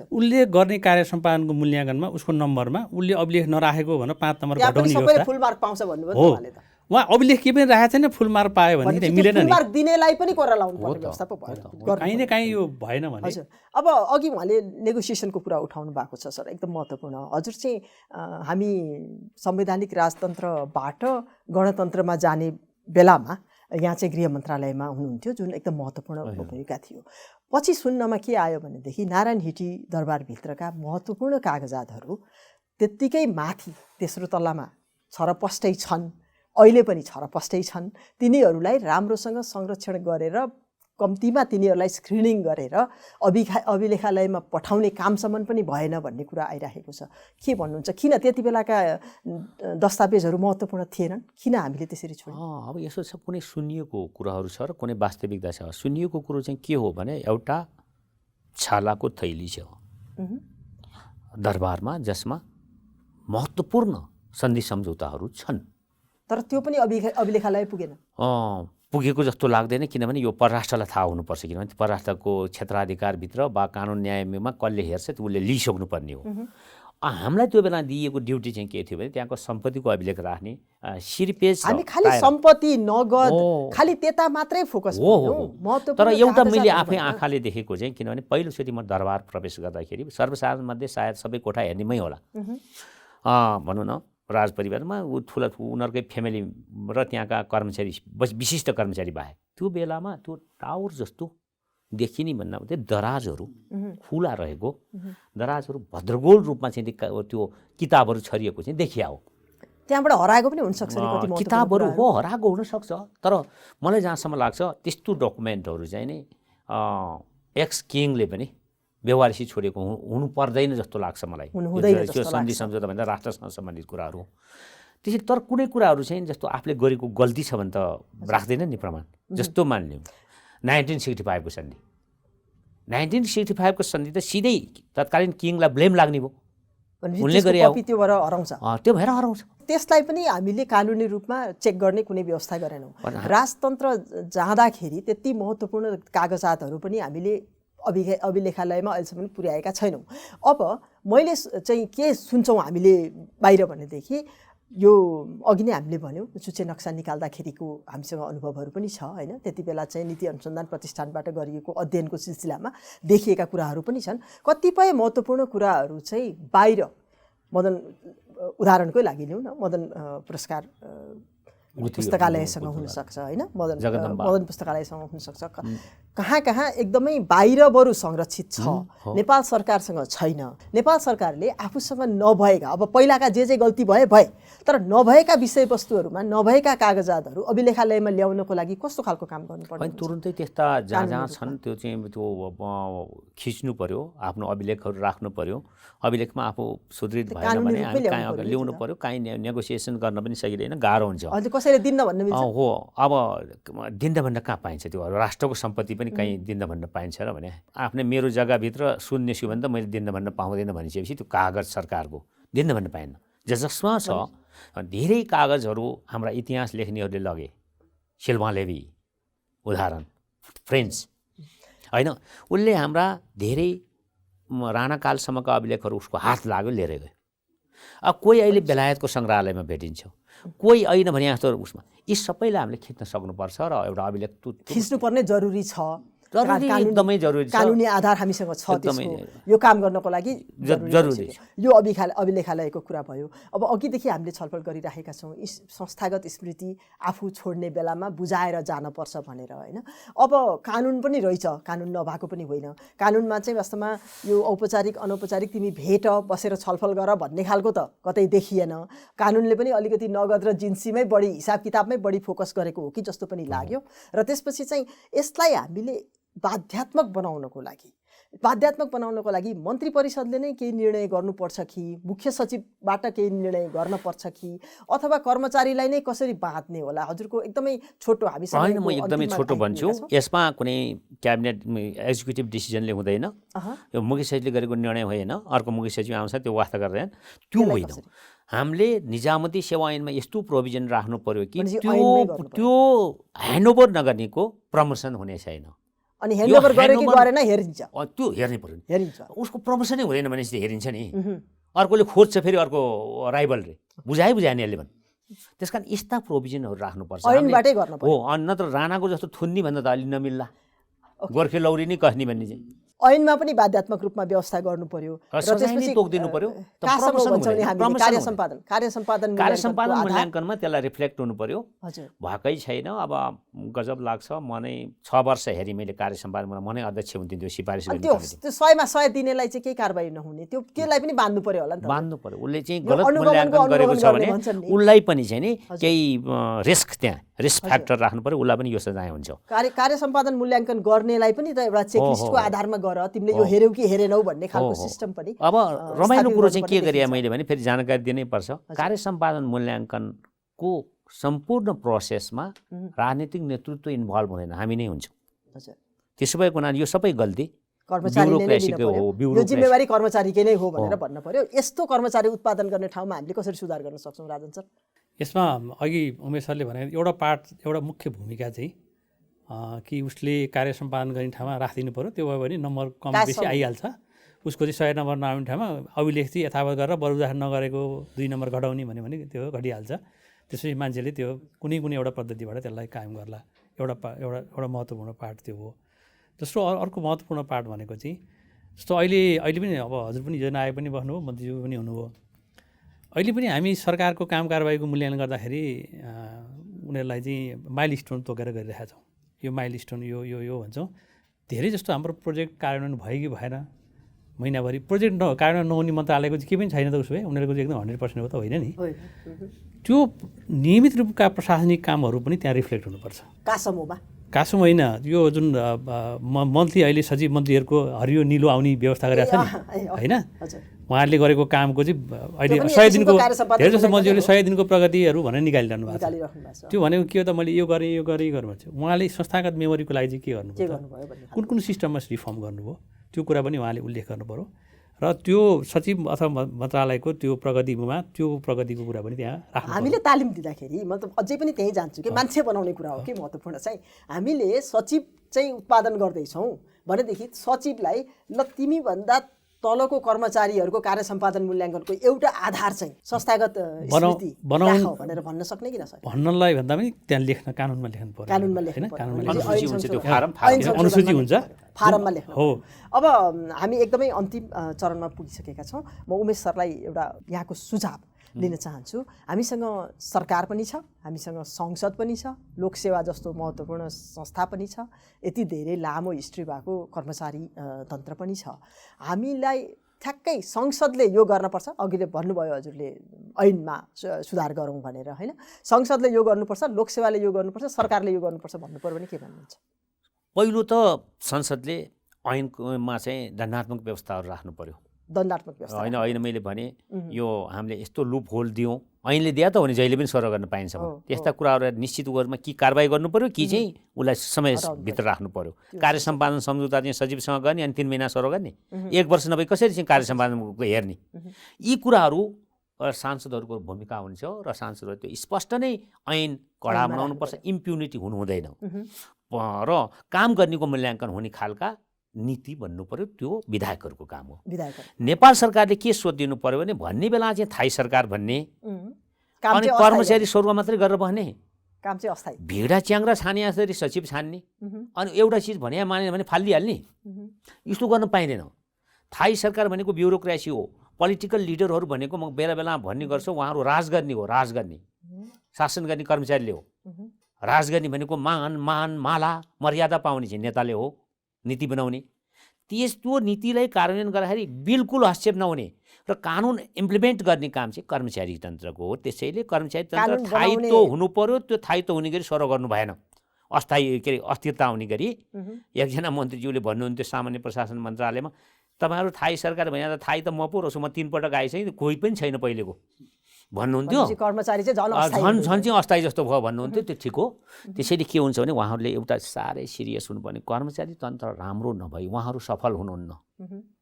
उसले गर्ने कार्य सम्पादनको मूल्याङ्कनमा उसको नम्बरमा उसले अभिलेख नराखेको भनेर 5 नम्बर घटाउने सबैले फुल मार्क पाउँछ भन्नुभयो तपाईले त। उहाँ अभिलेख के पनि राखेको छैन, फुल मार्क पायो भने चाहिँ मिलेन नि। फुल मार्क दिनेलाई पनि कोर्रा लाउनु पर्ने व्यवस्था पो भयो। काहीँ न काहीँ यो भएन भने। हजुर, अब अघि उहाँले नेगोसिएसनको कुरा उठाउनु भएको छ सर, एकदम महत्त्वपूर्ण। हजुर चाहिँ हामी संवैधानिक राजतन्त्रबाट गणतन्त्रमा जाने बेलामा यहाँ चाहिँ गृह मन्त्रालयमा हुनुहुन्थ्यो, जुन एकदम महत्त्वपूर्ण भूमिका थियो। पछि सुन्नमा के आयो भनेदेखि नारायण हिटी दरबारभित्रका महत्त्वपूर्ण कागजातहरू त्यत्तिकै माथि तेस्रो तल्लामा छरपष्टै छन्, अहिले पनि छरपष्टै छन्। तिनीहरूलाई राम्रोसँग संरक्षण गरेर कम्तीमा तिनीहरूलाई स्क्रिनिङ गरेर अभिलेखालयमा पठाउने कामसम्म पनि भएन भन्ने कुरा आइरहेको छ। के भन्नुहुन्छ, किन त्यति बेलाका दस्तावेजहरू महत्त्वपूर्ण थिएनन्, किन हामीले त्यसरी छोड्यौँ? अब यसो छ, कुनै सुनिएको कुराहरू छ र कुनै वास्तविकता छ। सुनिएको कुरो चाहिँ के हो भने एउटा छालाको थैली छ दरबारमा जसमा महत्त्वपूर्ण सन्धि सम्झौताहरू छन्, तर त्यो पनि अभिलेखालय पुगेन। पुगेको जस्तो लाग्दैन, किनभने यो परराष्ट्रलाई थाहा हुनुपर्छ, किनभने परराष्ट्रको क्षेत्राधिकारभित्र वा कानुन न्यायमा कसले हेर्छ त्यो उसले लिइसक्नुपर्ने हो। हामीलाई त्यो बेला दिएको ड्युटी चाहिँ के थियो भने त्यहाँको सम्पत्तिको अभिलेख राख्ने सिरपेज। हामी खालि सम्पत्ति नगद खालि त्यता मात्रै फोकस गर्छौँ। तर एउटा मैले आफै आँखाले देखेको चाहिँ, किनभने पहिलोचोटि म दरबार प्रवेश गर्दाखेरि सर्वसाधारणमध्ये सायद सबै कोठा हेर्नेमै होला, भनौँ न राजपरिवारमा ठुला उनीहरूकै फ्यामिली र त्यहाँका कर्मचारी विशिष्ट कर्मचारी बाहेक त्यो बेलामा त्यो टावर जस्तो देखिने भन्दा चाहिँ दराजहरू खुला रहेको, दराजहरू भद्रगोल रूपमा चाहिँ त्यो किताबहरू छरिएको चाहिँ देखिया हो। त्यहाँबाट हराएको पनि हुनसक्छ, किताबहरू हो हराएको हुनसक्छ। तर मलाई जहाँसम्म लाग्छ त्यस्तो डकुमेन्टहरू चाहिँ नि एक्स किङले पनि व्यवहारिसी छोडेको हुनु पर्दैन जस्तो लाग्छ मलाई। त्यो सन्धि सम्झौता भन्दा राष्ट्रसँग सम्बन्धित कुराहरू त्यसरी। तर कुनै कुराहरू चाहिँ जस्तो आफूले गरेको गल्ती छ भने त राख्दैन नि प्रमाण। जस्तो मानिलिउँ 1965 को सन्धि, 1965 को सन्धि त सिधै तत्कालीन किङलाई ब्लेम लाग्ने भयो, उनले गरे त्यो भएर हराउँछ, त्यो भएर हराउँछ। त्यसलाई पनि हामीले कानुनी रूपमा चेक गर्ने कुनै व्यवस्था गरेनौँ। राजतन्त्र जाँदाखेरि त्यति महत्त्वपूर्ण कागजातहरू पनि हामीले अभिलेखालयमा अहिलेसम्म पुर्याएका छैनौँ। अब मैले चाहिँ के सुन्छौँ हामीले बाहिर भनेदेखि, यो अघि नै हामीले भन्यौँ चुच्चे नक्सा निकाल्दाखेरिको हामीसँग अनुभवहरू पनि छ हैन। त्यति बेला चाहिँ नीति अनुसन्धान प्रतिष्ठानबाट गरिएको अध्ययनको सिलसिलामा देखिएका कुराहरू पनि छन्। कतिपय महत्त्वपूर्ण कुराहरू चाहिँ बाहिर मदन उदाहरणकै लागि लिउँ न, मदन पुरस्कार पुस्तकालयसँग हुनसक्छ हैन, मदन पुस्तकालयसँग हुनसक्छ, कहाँ एकदमै बाहिर बरु संरक्षित छ, नेपाल सरकारसँग छैन। नेपाल सरकारले आफूसँग नभएका, अब पहिलाका जे गल्ती भए तर नभएका विषयवस्तुहरूमा नभएका कागजातहरू अभिलेखालयमा ल्याउनको लागि कस्तो खालको काम गर्नुपर्छ? तुरुन्तै त्यस्ता जहाँ छन् त्यो चाहिँ त्यो खिच्नु पर्यो, आफ्नो अभिलेखहरू राख्नु पर्यो। अभिलेखमा आफू सुदृढ भएन भने हामी कहीँ ल्याउनु पर्यो, कहीँ नेगोसिएसन गर्न पनि सकिँदैन, गाह्रो हुन्छ। कसैले दिन्न भन्ने हो, अब दिन्न भन्न कहाँ पाइन्छ? त्यो राष्ट्रको सम्पत्ति पनि कहीँ दिन्न भन्न पाइन्छ र भने आफ्नै मेरो जग्गाभित्र सुन्नेछु भने त मैले दिन्न भन्न पाउँदैन भनिसकेपछि त्यो कागज सरकारको दिन्न भन्न पाएन। जसमा छ धेरै कागजहरू हाम्रा इतिहास लेख्नेहरूले लगे, सिल्भा लेवी उदाहरण फ्रेन्च होइन, उसले हाम्रा धेरै राणाकालसम्मका अभिलेखहरू उसको हात लाग्यो लिएर गयो। अब कोही अहिले बेलायतको सङ्ग्रहालयमा भेटिन्छ, कोही ऐन भने जस्तो उसमा, यी सबैलाई हामीले खिच्न सक्नुपर्छ र एउटा अभिलेख खिच्नुपर्ने जरुरी छ। एकदमै जरुरी छ। कानुनी आधार हामीसँग छ त्यसको यो काम गर्नको लागि जरुरी छ। यो अभिलेखालयको कुरा भयो। अब अघिदेखि हामीले छलफल गरिराखेका छौँ संस्थागत स्मृति आफू छोड्ने बेलामा बुझाएर जानुपर्छ भनेर होइन। अब कानुन पनि रहेछ, कानुन नभएको पनि होइन। कानुनमा चाहिँ वास्तवमा यो औपचारिक अनौपचारिक तिमी भेट बसेर छलफल गर भन्ने खालको त कतै देखिएन। कानुनले पनि अलिकति नगद र जिन्सीमै बढी हिसाब किताबमै बढी फोकस गरेको हो कि जस्तो पनि लाग्यो। र त्यसपछि चाहिँ यसलाई हामीले बाध्यात्मक बनाउनको लागि मन्त्री परिषदले नै केही निर्णय गर्नुपर्छ कि मुख्य सचिवबाट केही निर्णय गर्न पर्छ कि अथवा कर्मचारीलाई नै कसरी बाँध्ने होला? हजुरको एकदमै छोटो होइन, म एकदमै छोटो भन्छु। यसमा कुनै क्याबिनेट एक्जिक्युटिभ डिसिजनले हुँदैन, यो मुख्य सचिवले गरेको निर्णय होइन, अर्को मुख्य सचिव आउँछ त्यो वास्ता गर्दैन, त्यो होइन। हामीले निजामती सेवा ऐनमा यस्तो प्रोभिजन राख्नु पर्यो कि त्यो ह्यान्डओभर नगर्नेको प्रमोसन हुने छैन। अनि ह्यान्डओभर गरे कि गरेन हेरिन्छ, त्यो हेर्नै पर्यो। उसको प्रमोसनै हुँदैन भने चाहिँ हेरिन्छ नि। अर्कोले खोज्छ फेरि अर्को राइभलले बुझाएन यसले भने। त्यस कारण यस्ता प्रोभिजनहरू राख्नुपर्छ ऐनबाटै गर्न पर्यो। हो, नत्र राणाको जस्तो थुन्नी भन्दा त अलि नमिल्ला, गोर्खे लौरी नै कहनी भन्ने चाहिँ ऐनमा पनि बाध्यात्मक रूपमा व्यवस्था गर्नु पर्यो र त्यसपछि तोक्दिनु पर्यो। कार्यसम्पादन मूल्याङ्कनमा त्यसलाई रिफ्लेक्ट हुनु पर्यो। भएकै छैन। अब गजब लाग्छ, म नै 6 वर्ष हेरी मैले कार्यसम्पादनमा, म नै अध्यक्ष हुन्थेँ त्यो सिफारिस गर्ने। त्यो 100मा 100 दिनेलाई चाहिँ केही कारबाही नहुने, त्यसलाई पनि बाँध्नु पर्यो होला नि त। बाँध्नु पर्यो। उसले चाहिँ गलत मूल्याङ्कन गरेको छ भने उसलाई पनि चाहिँ नि केही रिस्क, त्यहाँ रिस्क फ्याक्टर राख्नु पर्यो, उसलाई पनि यो सजाय हुन्छ। कार्यसम्पादन मूल्याङ्कन गर्नेलाई पनि त एउटा चेकलिस्टको आधारमा तिमीले यो हेर्यौ कि हेरेनौ भन्ने खालको सिस्टम पनि। अब रमाइलो कुरो चाहिँ के गरिए मैले भने फेरि जानकारी दिनै पर्छ। कार्य सम्पादन मूल्याङ्कनको सम्पूर्ण प्रोसेसमा राजनीतिक नेतृत्व इन्भल्भ हुँदैन, हामी नै हुन्छौँ। त्यसो भएको हुनाले यो सबै गल्ती ब्युरोक्रेसीको हो, यो जिम्मेवारी कर्मचारीकै नै हो भनेर भन्न पर्यो। यस्तो कर्मचारी उत्पादन गर्ने ठाउँमा हामीले कसरी सुधार गर्न सक्छौँ राजन सर? यसमा अघि उमेश सरले भने एउटा मुख्य भूमिका चाहिँ कि उसले कार्य सम्पादन गर्ने ठाउँमा राखिदिनु पऱ्यो। त्यो भयो भने नम्बर कम बेसी आइहाल्छ। उसको चाहिँ 100 नम्बर नआउने ठाउँमा अभिलेख चाहिँ यथावत गरेर बरुदाखर नगरेको 2 नम्बर घटाउने भने त्यो घटिहाल्छ। त्यसपछि मान्छेले त्यो कुनै एउटा पद्धतिबाट त्यसलाई कायम गर्ला। एउटा महत्त्वपूर्ण पार्ट त्यो हो। दोस्रो अर्को महत्त्वपूर्ण पार्ट भनेको चाहिँ जस्तो अहिले पनि अब हजुर पनि योजना आयोग पनि बस्नुभयो, मन्त्रीज्यू पनि हुनुभयो। अहिले पनि हामी सरकारको काम कारबाहीको मूल्याङ्कन गर्दाखेरि उनीहरूलाई चाहिँ माइल स्टोन तोकेर गरिरहेका छौँ। यो माइल स्टोन यो भन्छौँ। धेरै जस्तो हाम्रो प्रोजेक्ट कार्यान्वयन भयो कि भएन, महिनाभरि प्रोजेक्ट कार्यान्वयन नहुने मन्त्रालयको चाहिँ केही पनि छैन त उसो भए उनीहरूको चाहिँ एकदम 100% हो त होइन नि। त्यो नियमित रूपका प्रशासनिक कामहरू पनि त्यहाँ रिफ्लेक्ट हुनुपर्छ। कासम होइन, यो जुन मन्थली अहिले सचिव मन्त्रीहरूको हरियो निलो आउने व्यवस्था गरेका छ नि होइन, उहाँहरूले गरेको कामको चाहिँ अहिले 100 दिनको धेरै जस्तो मन्त्रीहरूले 100 दिनको प्रगतिहरू भनेर निकालिरहनु भएको छ। त्यो भनेको के हो त, मैले यो गरेँ भन्छु। उहाँले संस्थागत मेमोरीको लागि चाहिँ के गर्नुभयो, कुन सिस्टममा रिफर्म गर्नुभयो, त्यो कुरा पनि उहाँले उल्लेख गर्नु पर्यो। र त्यो सचिव अथवा मन्त्रालयको त्यो प्रगतिको कुरा पनि त्यहाँ राख्नु। हामीले तालिम दिँदाखेरि मतलब अझै पनि त्यहीँ जान्छु कि मान्छे बनाउने कुरा हो कि महत्त्वपूर्ण चाहिँ हामीले सचिव चाहिँ उत्पादन गर्दैछौँ भनेदेखि सचिवलाई ल तिमीभन्दा तलको कर्मचारीहरूको कार्य सम्पादन मूल्याङ्कनको एउटा आधार चाहिँ संस्थागत स्मृति राख भनेर भन्न सक्ने कि नसक्ने? भन्नलाई भन्दा पनि त्यहाँ लेख्न कानुनमा लेख्नु पर्यो। अनुसूची हुन्छ, फारममा लेख्नु हो। अब हामी एकदमै अन्तिम चरणमा पुगिसकेका छौँ। म उमेश सरलाई एउटा यहाँको सुझाव लिन चाहन्छु। हामीसँग सरकार पनि छ, हामीसँग संसद पनि छ, लोकसेवा जस्तो महत्त्वपूर्ण संस्था पनि छ, यति धेरै लामो हिस्ट्री भएको कर्मचारी तन्त्र पनि छ। हामीलाई ठ्याक्कै संसदले यो गर्नुपर्छ, अघिले भन्नुभयो हजुरले ऐनमा सुधार गरौँ भनेर होइन, संसदले यो गर्नुपर्छ, लोकसेवाले यो गर्नुपर्छ, सरकारले यो गर्नुपर्छ भन्नु पर्यो भने के भन्नुहुन्छ? पहिलो त संसदले ऐनमा चाहिँ दण्डात्मक व्यवस्थाहरू राख्नु पर्यो। दण्डात्मक व्यवस्था होइन मैले भने यो हामीले यस्तो लुप होल दियौँ, ऐनले दिए त भने जहिले पनि सर गर्न पाइन्छ। त्यस्ता कुराहरू निश्चित रूपमा कि कारबाही गर्नु पर्यो कि चाहिँ उसलाई समयभित्र राख्नु पर्यो। कार्य सम्पादन सम्झौता चाहिँ सचिवसँग गर्ने अनि 3 महिना सर गर्ने, 1 वर्ष नभए कसरी चाहिँ कार्य सम्पादनको हेर्ने, यी कुराहरू सांसदहरूको भूमिका हुन्छ। र सांसदहरू त्यो स्पष्ट नै ऐन कडा बनाउनुपर्छ, इम्प्युनिटी हुनु हुँदैन र काम गर्नेको मूल्याङ्कन हुने खालका नीति भन्नु पर्यो। त्यो विधायकहरूको काम हो। नेपाल सरकारले के सोधिदिनु पर्यो भने भन्ने बेला चाहिँ थाई सरकार भन्ने अनि कर्मचारी स्वरूपमा मात्रै गरेर बस्ने, काम चाहिँ अस्थायी भिडा च्याङ्ग्रा छाने जसरी सचिव छान्ने अनि एउटा चिज भने माने भने फालिदिइहाल्ने यस्तो गर्न पाइँदैन। थाई सरकार भनेको ब्युरोक्रेसी हो। पोलिटिकल लिडरहरू भनेको म बेला बेला भन्ने गर्छु उहाँहरू राज गर्ने हो, राज गर्ने शासन गर्ने कर्मचारीले हो। राज गर्ने भनेको मान माला मर्यादा पाउने चाहिँ नेताले हो, नीति बनाउने। त्यो नीतिलाई कार्यान्वयन गर्दाखेरि बिल्कुल हस्तक्षेप नहुने र कानुन इम्प्लिमेन्ट गर्ने काम चाहिँ कर्मचारी तन्त्रको हो। त्यसैले कर्मचारी तन्त्र स्थायित्व हुनु पर्यो। त्यो स्थायित्व हुने गरी सर गर्नु भएन। अस्थायी के अरे अस्थिरता हुने गरी एकजना मन्त्रीज्यूले भन्नुहुन्थ्यो सामान्य प्रशासन मन्त्रालयमा, तपाईँहरू थाई सरकार भने थाई त म पो रहेछु, म 3 पटक आइसकेँ, कोही पनि छैन पहिलेको भन्नुहुन्थ्यो। कर्मचारी चाहिँ झन् चाहिँ अस्थायी जस्तो भयो भन्नुहुन्थ्यो। त्यो ठिक हो। त्यसैले के हुन्छ भने उहाँहरूले एउटा साह्रै सिरियस हुनुपर्ने, कर्मचारी तन्त्र राम्रो नभई उहाँहरू सफल हुनुहुन्न।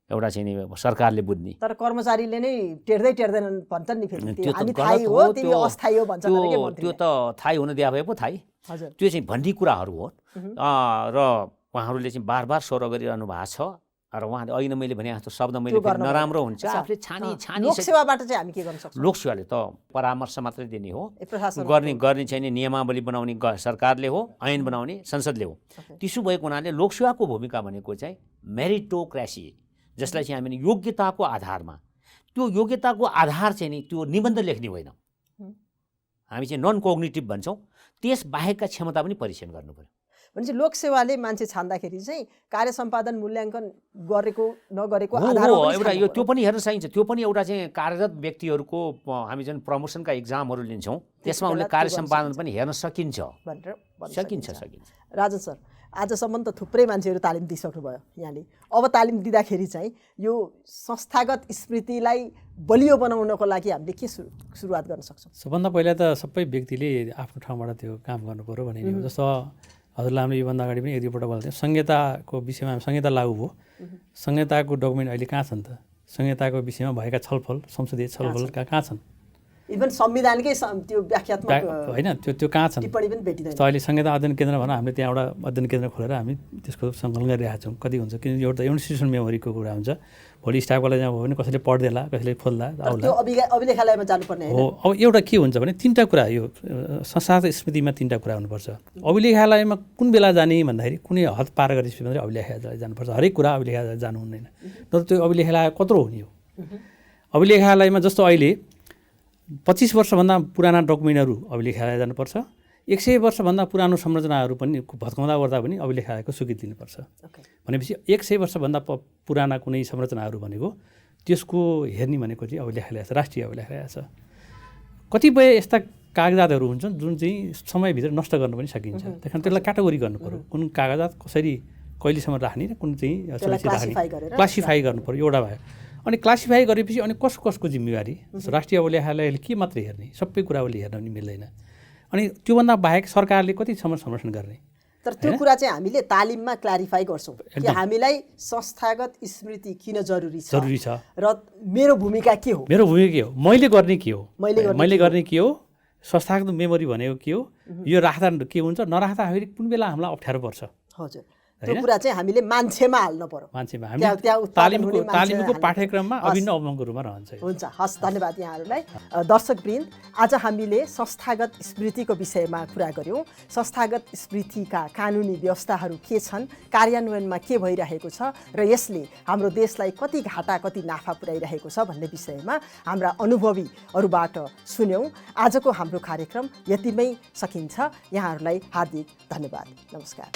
एउटा चाहिँ नि सरकारले बुझ्ने। तर कर्मचारीले नै टेर्दैनन् भन्छन् नि फेरि हामी थाई हो तिमी अस्थायी हो भन्छन् के मन्त्री। त्यो त थाई हुन दिया भए पो थाई। त्यो चाहिँ भन्ने कुराहरू हो र उहाँहरूले चाहिँ बार स्वर गरिरहनु भएको छ र उहाँले अहिले मैले भने जस्तो शब्द मैले नराम्रो हुन्छ आफूले छानी लोकसेवाबाट चाहिँ हामी के गर्न सक्छौँ? लोकसेवाले त परामर्श मात्रै दिने हो, गर्ने चाहिँ नि नियमावली बनाउने सरकारले हो, ऐन बनाउने संसदले हो। त्यसो भएको हुनाले लोकसेवाको भूमिका भनेको चाहिँ मेरिटोक्रेसी, जसलाई चाहिँ हामीले योग्यताको आधारमा, त्यो योग्यताको आधार चाहिँ नि त्यो निबन्ध लेख्ने होइन, हामी चाहिँ नन कोग्निटिभ भन्छौँ। त्यस बाहेकका क्षमता पनि परीक्षण गर्नु पर्यो। भनेपछि लोकसेवाले मान्छे छान्दाखेरि चाहिँ कार्य सम्पादन मूल्याङ्कन गरेको नगरेको आधारमा एउटा यो त्यो पनि हेर्न सकिन्छ। त्यो पनि एउटा चाहिँ कार्यरत व्यक्तिहरूको हामी जुन प्रमोसनका इक्जामहरू लिन्छौँ त्यसमा उनले कार्य सम्पादन पनि हेर्न सकिन्छ। राजन सर, आजसम्म त थुप्रै मान्छेहरू तालिम दिइसक्नुभयो यहाँले। अब तालिम दिँदाखेरि चाहिँ यो संस्थागत स्मृतिलाई बलियो बनाउनको लागि हामीले के सुरुवात गर्न सक्छौँ? सबभन्दा पहिला त सबै व्यक्तिले आफ्नो ठाउँबाट त्यो काम गर्नु पर्यो भन्ने हो। जस्तो हजुरलाई हामीले योभन्दा अगाडि पनि एक दुईपल्ट बोलेको थियौँ, संहिताको विषयमा संहिता लागू भयो। संहिताको डकुमेन्ट अहिले कहाँ छन् त? संहिताको विषयमा भएका छलफल, संसदीय छलफलका कहाँ छन्? इभन संविधानकै त्यो व्याख्यात्मक होइन, त्यो कहाँ छन्? टिप्पणी पनि भेटिँदैन। अहिले संहिता अध्ययन केन्द्र भनेर हामीले त्यहाँ एउटा अध्ययन केन्द्र खोलेर हामी त्यसको सङ्कलन गरिरहेका छौँ। कति हुन्छ किनकि एउटा इन्स्टिट्युसन मेमोरीको कुरा हुन्छ। भोलि स्टाफवाला जहाँ भयो भने कसैले पढ्देला, कसैले खोल्ला आउला, त्यो अभिलेखालयमा जानुपर्ने हो। अब एउटा के हुन्छ भने 3टा कुरा, यो संस्थागत स्मृतिमा 3टा कुरा हुनुपर्छ। अभिलेखालयमा कुन बेला जाने भन्दाखेरि कुनै हद पार गरेपछि मात्रै अभिलेखालय जानुपर्छ। हरेक कुरा अभिलेखालय जानु हुँदैन। तर त्यो अभिलेखालय कत्रो हुने हो? अभिलेखालयमा जस्तो अहिले 25 वर्षभन्दा पुराना डकुमेन्टहरू अभिलेखालय जानुपर्छ। 100 वर्षभन्दा पुरानो संरचनाहरू पनि भत्काउँदा ओर्दा पनि अभिलेखालयको स्वीकृति लिनुपर्छ। भनेपछि 100 वर्षभन्दा पुराना कुनै संरचनाहरू भनेको त्यसको हेर्ने भनेको चाहिँ अभिलेखालय छ, राष्ट्रिय अभिलेखालय छ। कतिपय यस्ता कागजातहरू हुन्छन् जुन चाहिँ समयभित्र नष्ट गर्न पनि सकिन्छ। त्यही कारण त्यसलाई क्याटेगोरी गर्नु पऱ्यो, कुन कागजात कसरी कहिलेसम्म राख्ने र कुन चाहिँ क्लासिफाई गर्नु पऱ्यो। एउटा भयो। अनि क्लासिफाई गरेपछि अनि कसको जिम्मेवारी? राष्ट्रिय अभिलेखालयले के मात्रै हेर्ने? सबै कुरा उसले हेर्न पनि मिल्दैन। अनि त्योभन्दा बाहेक सरकारले कतिसम्म संरक्षण गर्ने? तर त्यो कुरा चाहिँ हामीले तालिममा क्ल्यारिफाई गर्छौँ कि हामीलाई संस्थागत स्मृति किन जरुरी छ र मेरो भूमिका के हो? मेरो भूमिका के हो? मैले गर्ने के हो? मैले गर्ने के हो? संस्थागत मेमोरी भनेको के हो? यो राख्दा के हुन्छ, नराख्दाखेरि कुन बेला हामीलाई अप्ठ्यारो पर्छ? हजुर, त्यो कुरा चाहिँ हामीले मान्छेमा हाल्नु पर्यो। मान्छेमा हामी तालिमको पाठ्यक्रममा अभिन्न अङ्गको रूपमा रहन्छ। हुन्छ, हस्, धन्यवाद यहाँहरूलाई। दर्शकवृन्द, आज हामीले संस्थागत स्मृतिको विषयमा कुरा गऱ्यौँ। संस्थागत स्मृतिका कानुनी व्यवस्थाहरू के छन्, कार्यान्वयनमा के भइरहेको छ र यसले हाम्रो देशलाई कति घाटा कति नाफा पुर्याइरहेको छ भन्ने विषयमा हाम्रा अनुभवीहरूबाट सुन्यौँ। आजको हाम्रो कार्यक्रम यतिमै सकिन्छ। यहाँहरूलाई हार्दिक धन्यवाद। नमस्कार।